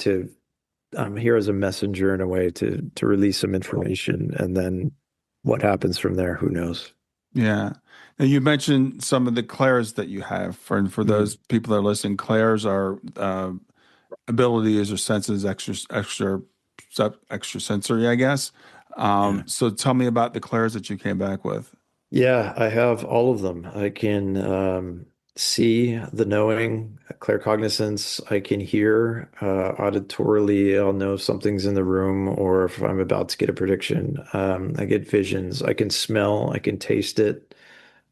as a messenger in a way to release some information, and then what happens from there, who knows? Yeah. Now you mentioned some of the clairs that you have. For those Mm, people that are listening, clairs are abilities or senses extra sensory, I guess. yeah. So tell me about the clairs that you came back with. Yeah, I have all of them. I can see the knowing, claircognizance. I can hear auditorily. I'll know if something's in the room or if I'm about to get a prediction. I get visions. I can smell. I can taste it.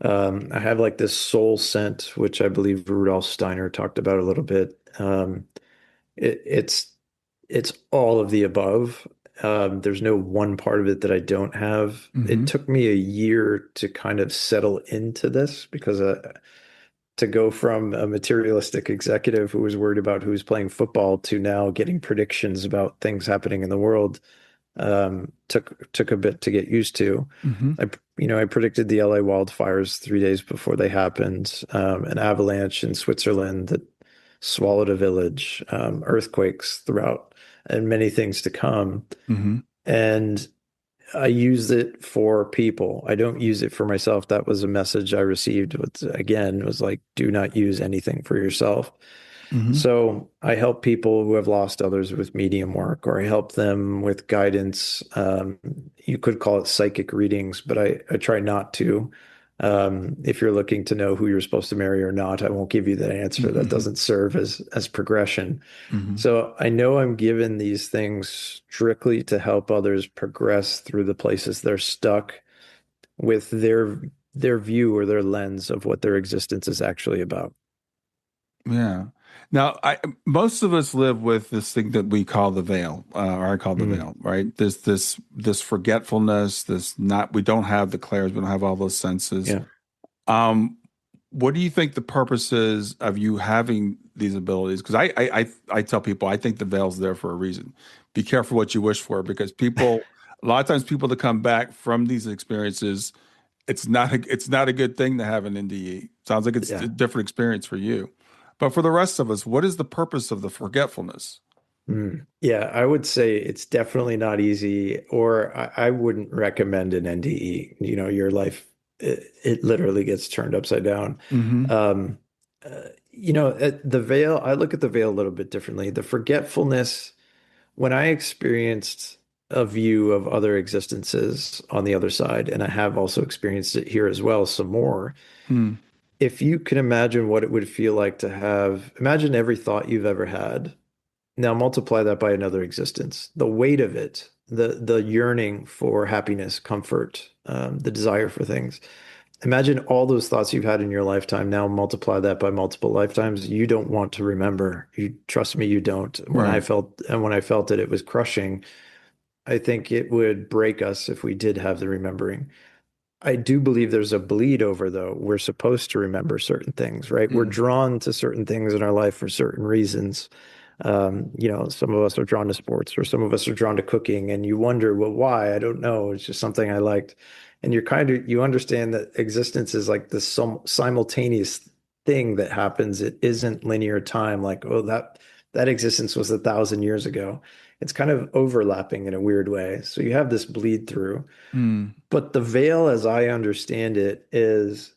I have like this soul scent, which I believe Rudolf Steiner talked about a little bit. It, it's it's all of the above. There's no one part of it that I don't have. It Hmm. took me a year to kind of settle into this because to go from a materialistic executive who was worried about who was playing football to now getting predictions about things happening in the world took a bit to get used to. Hmm. I predicted the LA wildfires 3 days before they happened, an avalanche in Switzerland that swallowed a village, earthquakes throughout, and many things to come. Hmm. And I use it for people. I don't use it for myself. That was a message I received. Again, was like, do not use anything for yourself. Hmm. So I help people who have lost others with medium work, or I help them with guidance. You could call it psychic readings, but I try not to. If you're looking to know who you're supposed to marry or not, I won't give you that answer. That Hmm. doesn't serve as progression. Hmm. So I know I'm given these things strictly to help others progress through the places they're stuck with their view or their lens of what their existence is actually about. Yeah. Now, most of us live with this thing that we call the veil, or I call the Mm, veil, right? This forgetfulness, this not we don't have the clairs, we don't have all those senses. yeah. Um, what do you think the purpose is of you having these abilities? Because I tell people I think the veil's there for a reason. Be careful what you wish for, because a lot of times people that come back from these experiences, it's not a good thing to have an NDE. Sounds like it's a Yeah. different experience for you. But for the rest of us, what is the purpose of the forgetfulness? Yeah, I would say it's definitely not easy, or I wouldn't recommend an NDE. Your life, it literally gets turned upside down. Hmm. Um, the veil, I look at the veil a little bit differently. The forgetfulness, when I experienced a view of other existences on the other side, and I have also experienced it here as well, some more. Hmm. If you can imagine what it would feel like imagine every thought you've ever had. Now multiply that by another existence. The weight of it, the yearning for happiness, comfort, the desire for things. Imagine all those thoughts you've had in your lifetime. Now multiply that by multiple lifetimes. You don't want to remember. You trust me, you don't. Right. When I felt it, it was crushing. I think it would break us if we did have the remembering. I do believe there's a bleed over, though. We're supposed to remember certain things, right? We're Mm. drawn to certain things in our life for certain reasons. Some of us are drawn to sports, or some of us are drawn to cooking, and you wonder, well, why? I don't know. It's just something I liked. And you understand that existence is like this simultaneous thing that happens. It isn't linear time, like, oh, that existence was 1,000 years ago. It's kind of overlapping in a weird way. So you have this bleed through. Mm. But the veil, as I understand it, is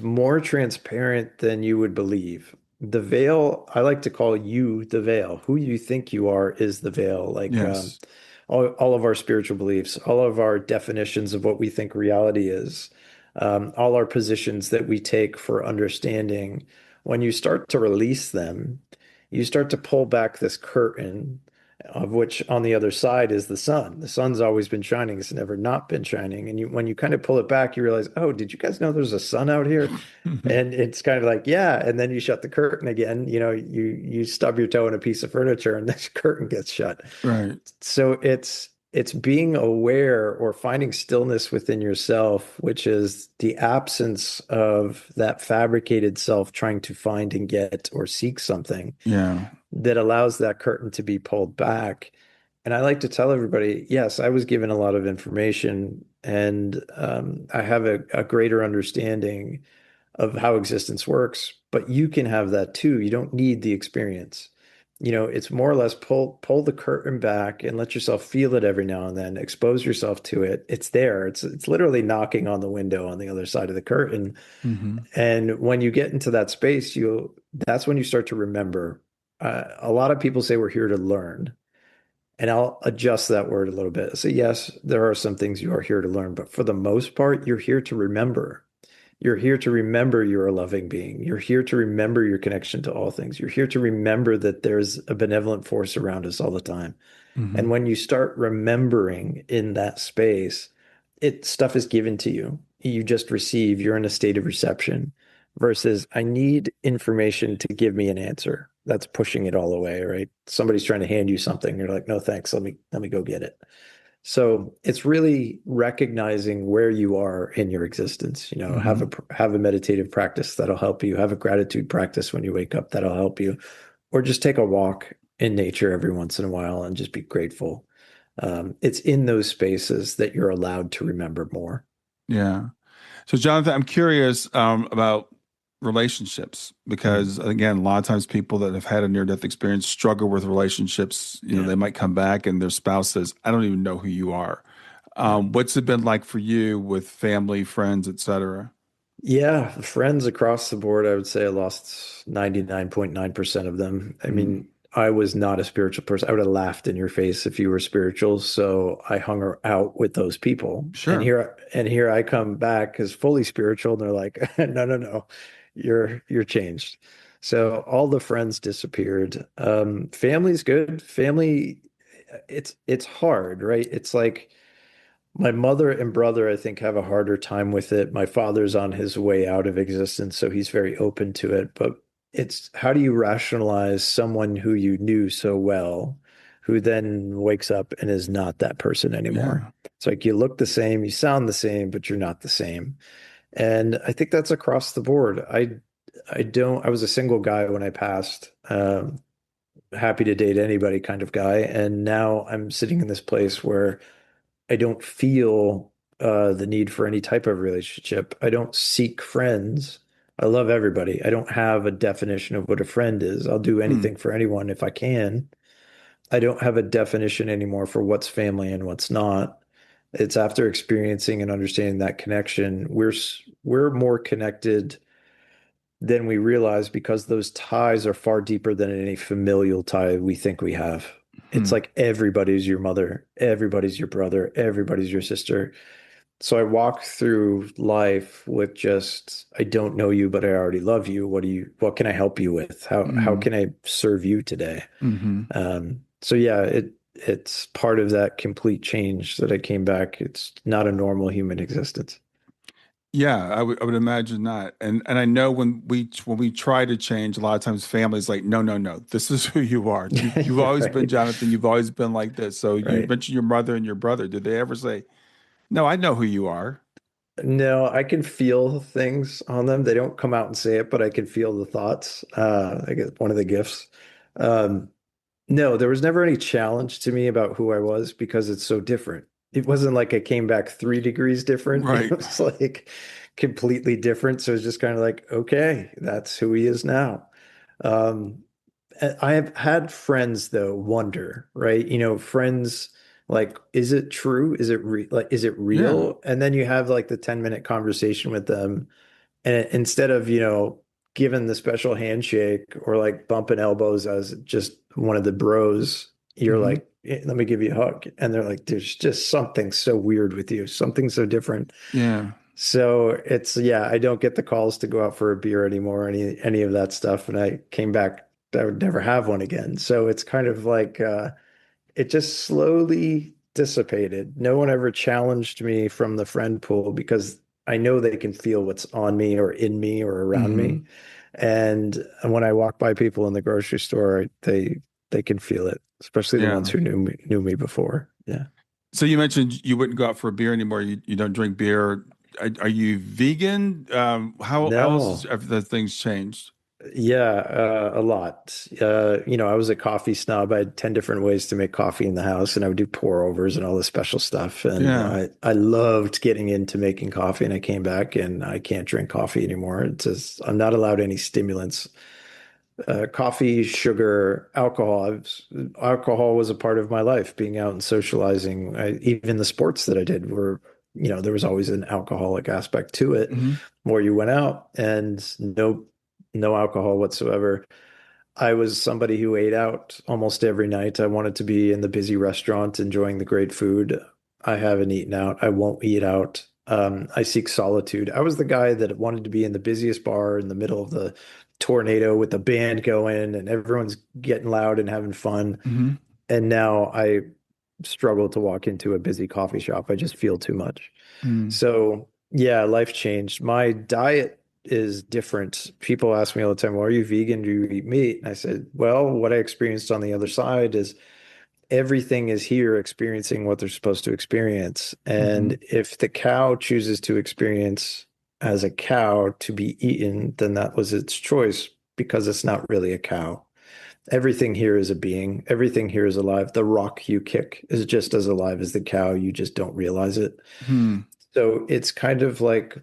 more transparent than you would believe. The veil, I like to call you the veil. Who you think you are is the veil. Like Yes. all of our spiritual beliefs, all of our definitions of what we think reality is, all our positions that we take for understanding. When you start to release them, you start to pull back this curtain, of which on the other side is the sun. The sun's always been shining. It's never not been shining. And when you kind of pull it back, you realize, oh, did you guys know there's a sun out here? And it's kind of like, yeah. And then you shut the curtain again. You stub your toe in a piece of furniture and the curtain gets shut. Right. So it's being aware or finding stillness within yourself, which is the absence of that fabricated self trying to find and get or seek something Yeah. that allows that curtain to be pulled back. And I like to tell everybody, yes, I was given a lot of information and I have a greater understanding of how existence works, but you can have that too. You don't need the experience. It's more or less pull the curtain back and let yourself feel it every now and then. Expose yourself to it. It's there. It's literally knocking on the window on the other side of the curtain. Hmm. And when you get into that space, that's when you start to remember. A lot of people say we're here to learn, and I'll adjust that word a little bit. So yes, there are some things you are here to learn, but for the most part, you're here to remember. You're here to remember you're a loving being. You're here to remember your connection to all things. You're here to remember that there's a benevolent force around us all the time. And Hmm. when you start remembering in that space, stuff is given to you. You just receive, you're in a state of reception versus I need information to give me an answer. That's pushing it all away, right? Somebody's trying to hand you something. You're like, no, thanks. Let me go get it. So it's really recognizing where you are in your existence. Have a Hmm. have a meditative practice that'll help you. Have a gratitude practice when you wake up that'll help you, or just take a walk in nature every once in a while and just be grateful. It's in those spaces that you're allowed to remember more. Yeah. So, Jonathan, I'm curious about relationships Mm, because, again, a lot of times people that have had a near-death experience struggle with relationships. yeah, They might come back and their spouse says, "I don't even know who you are." yeah. What's it been like for you with family, friends, etc.? Yeah, friends across the board, I would say I lost 99.9% of them. I Mm. mean, I was not a spiritual person. I would have laughed in your face if you were spiritual. So I hung out with those people. And Sure. here I come back as fully spiritual, and they're like, no, no, no, you're changed. So all the friends disappeared. Family's good. Family, it's hard, right? It's like my mother and brother, I think, have a harder time with it. My father's on his way out of existence, so he's very open to it. But it's how do you rationalize someone who you knew so well, who then wakes up and is not that person anymore? Yeah. It's like you look the same, you sound the same, but you're not the same. And I think that's across the board. I was a single guy when I passed, happy to date anybody kind of guy. And now I'm sitting in this place where I don't feel the need for any type of relationship. I don't seek friends. I love everybody. I don't have a definition of what a friend is. I'll do Hmm. anything for anyone if I can. I don't have a definition anymore for what's family and what's not. It's after experiencing and understanding that connection, we're more connected than we realize because those ties are far deeper than any familial tie we think we have. It's Hmm. like everybody's your mother, everybody's your brother, everybody's your sister. So I walk through life with just, I don't know you, but I already love you. What can I help you with? How Hmm. can I serve you today? Hmm. So yeah, it's part of that complete change that I came back. It's not a normal human existence. Yeah, I would imagine not. And I know when we try to change, a lot of times families like, no, no, no, this is who you are. You've Yeah, always been right. Jonathan. You've always been like this. So you Right. mentioned your mother and your brother. Did they ever say, no, I know who you are? No, I can feel things on them. They don't come out and say it, but I can feel the thoughts. I guess one of the gifts. Um, no, there was never any challenge to me about who I was because it's so different. It wasn't like I came back 3 degrees different. It Right. was like completely different. So it's just kind of like, okay, that's who he is now. Um, I have had friends though wonder, right? Friends like, is it true? Is it Yeah. real? And then you have like the 10-minute conversation with them, and instead of, giving the special handshake or like bumping elbows as just one of the bros, you're Hmm. like, Let me give you a hug." And they're like, there's just something so weird with you, something so different. Yeah. So yeah, I don't get the calls to go out for a beer anymore, any of that stuff. And I came back, I would never have one again. So it's kind of like it just slowly dissipated. No one ever challenged me from the friend pool because I know they can feel what's on me or in me or around me. Hmm. And when I walk by people in the grocery store, they can feel it, especially the ones Yeah. who knew me before. Yeah. So you mentioned you wouldn't go out for a beer anymore. You don't drink beer. Are you vegan? How else has No. the things changed? Yeah, a lot. I was a coffee snob. I had 10 different ways to make coffee in the house, and I would do pour overs and all this special stuff. And Yeah. I loved getting into making coffee, and I came back and I can't drink coffee anymore. It's just, I'm not allowed any stimulants. Coffee, sugar, alcohol. Alcohol was a part of my life, being out and socializing. Even the sports that I did were, there was always an alcoholic aspect to it. Hmm. Where you went out and no alcohol whatsoever. I was somebody who ate out almost every night. I wanted to be in the busy restaurant enjoying the great food. I haven't eaten out. I won't eat out. I seek solitude. I was the guy that wanted to be in the busiest bar in the middle of the tornado with the band going and everyone's getting loud and having fun. Hmm. And now I struggle to walk into a busy coffee shop. I just feel too much. Mm. So, yeah, life changed. My diet is different. People ask me all the time, well, are you vegan? Do you eat meat? And I said, well, what I experienced on the other side is everything is here experiencing what they're supposed to experience. Hmm. And if the cow chooses to experience as a cow to be eaten, then that was its choice because it's not really a cow. Everything here is a being. Everything here is alive. The rock you kick is just as alive as the cow. You just don't realize it. Hmm. So it's kind of like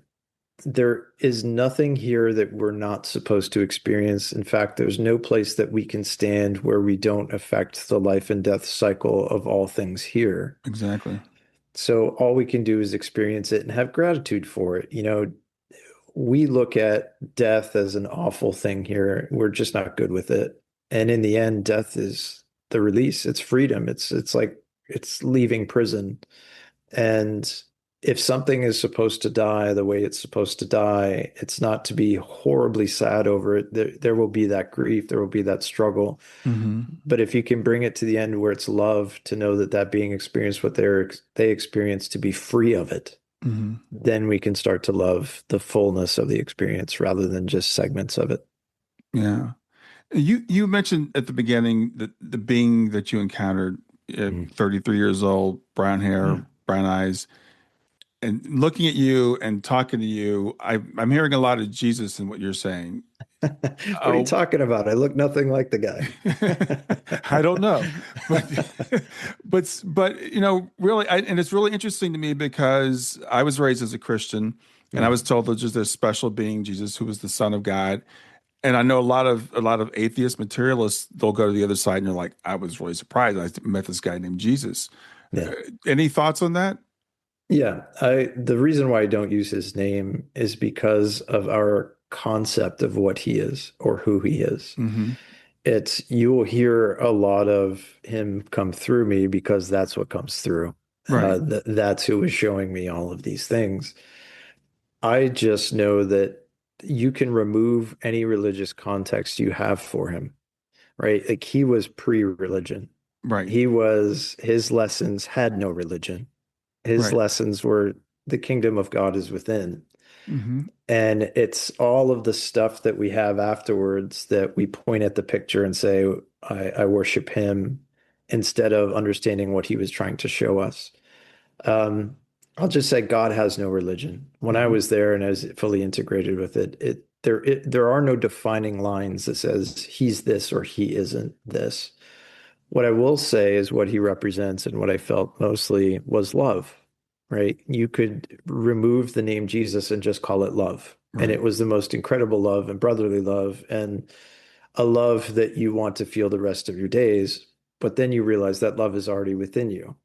there is nothing here that we're not supposed to experience. In fact, there's no place that we can stand where we don't affect the life and death cycle of all things here. Exactly. So all we can do is experience it and have gratitude for it. We look at death as an awful thing here. We're just not good with it. And in the end, death is the release. It's freedom. It's like it's leaving prison. And if something is supposed to die the way it's supposed to die, it's not to be horribly sad over it. There will be that grief, there will be that struggle. Hmm. But if you can bring it to the end where it's love, to know that that being experienced what they experience, to be free of it, Hmm. then we can start to love the fullness of the experience rather than just segments of it. Yeah. You mentioned at the beginning that the being that you encountered at Mm. 33 years old, brown hair, Yeah. brown eyes, and looking at you and talking to you, I'm hearing a lot of Jesus in what you're saying. What are you Oh, talking about? I look nothing like the guy. I don't know, but really, and it's really interesting to me because I was raised as a Christian, and I was Mm. told there's just this special being, Jesus, who was the Son of God. And I know a lot of atheist materialists, they'll go to the other side, and they're like, I was really surprised. I met this guy named Jesus. Yeah. Any thoughts on that? Yeah, the reason why I don't use his name is because of our concept of what he is or who he is. Hmm. It's you will hear a lot of him come through me because that's what comes through. Right, That's who is showing me all of these things. I just know that you can remove any religious context you have for him, right? Like he was pre-religion. right, His lessons had no religion. His right. lessons were the kingdom of God is within. Hmm. And it's all of the stuff that we have afterwards that we point at the picture and say, I worship him instead of understanding what he was trying to show us. Um, I'll just say God has no religion. When I Hmm. was there and I was fully integrated with there are no defining lines that says he's this or he isn't this. What I will say is what he represents and what I felt mostly was love, right? You could remove the name Jesus and just call it love. And Right. it was the most incredible love and brotherly love and a love that you want to feel the rest of your days. But then you realize that love is already within you.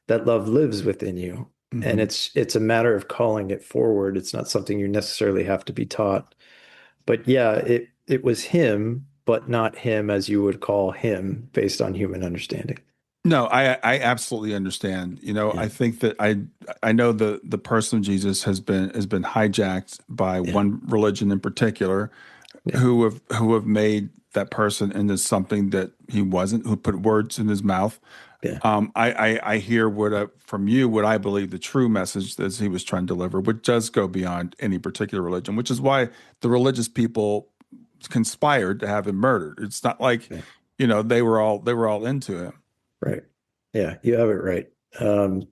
That love lives within you. And Hmm. it's a matter of calling it forward. It's not something you necessarily have to be taught. But yeah, it was him, but not him as you would call him based on human understanding. No, I absolutely understand. I Yeah. think that I know the person of Jesus has been hijacked by Yeah. one religion in particular, Yeah. who have made that person into something that he wasn't, who put words in his mouth. Yeah. I hear from you what I believe the true message that he was trying to deliver, which does go beyond any particular religion, which is why the religious people conspired to have him murdered. It's not like, Yeah. they were all into him. Right. Yeah, you have it right. Um,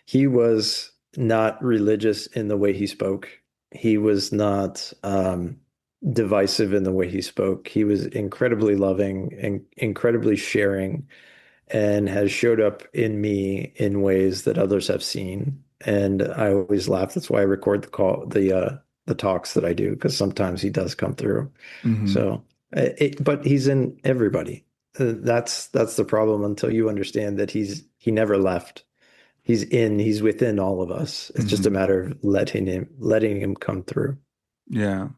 he was not religious in the way he spoke. He was not divisive in the way he spoke. He was incredibly loving and incredibly sharing, and has showed up in me in ways that others have seen. And I always laugh. That's why I record the talks that I do, because sometimes he does come through. Hmm. So, but he's in everybody. That's the problem until you understand that he never left. He's within all of us. It's just a Hmm. matter of letting him come through. Yeah.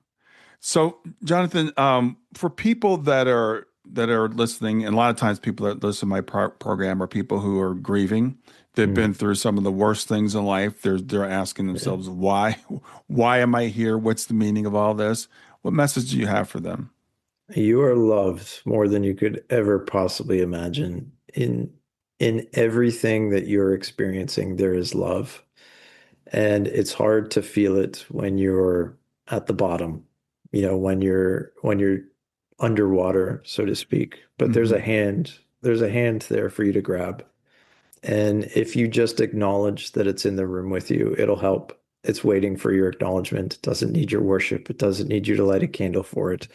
So, Jonathan, for people that are listening, and a lot of times people that listen to my program are people who are grieving. They've Mm, been through some of the worst things in life. They're asking yeah. themselves, why am I here? What's the meaning of all this? What message do you have for them? You are loved more than you could ever possibly imagine. In everything that you're experiencing, there is love. And it's hard to feel it when you're at the bottom, when you're underwater, so to speak. But Hmm. there's a hand there for you to grab. And if you just acknowledge that it's in the room with you, it'll help. It's waiting for your acknowledgement. It doesn't need your worship. It doesn't need you to light a candle for it.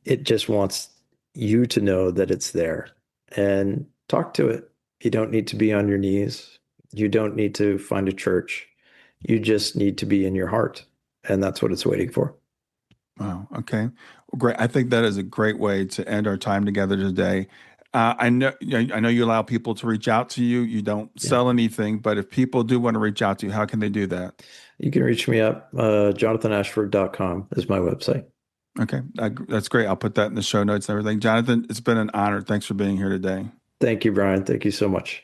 It just wants you to know that it's there and talk to it. You don't need to be on your knees. You don't need to find a church. You just need to be in your heart. And that's what it's waiting for. Wow. Okay. Well, great. I think that is a great way to end our time together today. I know you allow people to reach out to you. You don't Yeah. sell anything, but if people do want to reach out to you, how can they do that? You can reach me up. JonathanAshford.com is my website. Okay, that's great. I'll put that in the show notes and everything. Jonathan, it's been an honor. Thanks for being here today. Thank you, Brian. Thank you so much.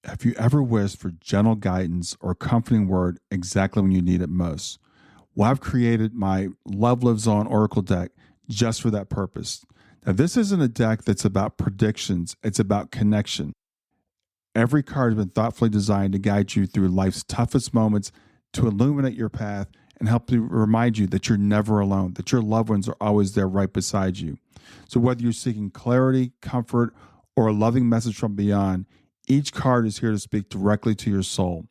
Have you ever wished for gentle guidance or comforting word exactly when you need it most? Well, I've created my Love Lives On Oracle deck just for that purpose. Now, this isn't a deck that's about predictions, it's about connection. Every card has been thoughtfully designed to guide you through life's toughest moments, to illuminate your path and help to remind you that you're never alone, that your loved ones are always there right beside you. So, whether you're seeking clarity, comfort, or a loving message from beyond, each card is here to speak directly to your soul.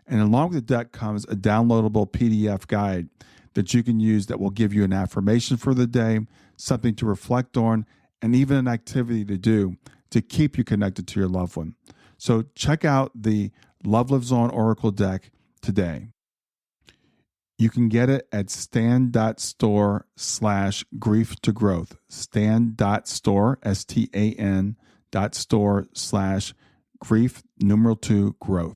And along with the deck comes a downloadable PDF guide that you can use that will give you an affirmation for the day, something to reflect on, and even an activity to do to keep you connected to your loved one. So check out the Love Lives On Oracle deck today. You can get it at stand.store/grief to growth. Stand.store, STAN.store/grief numeral 2 growth.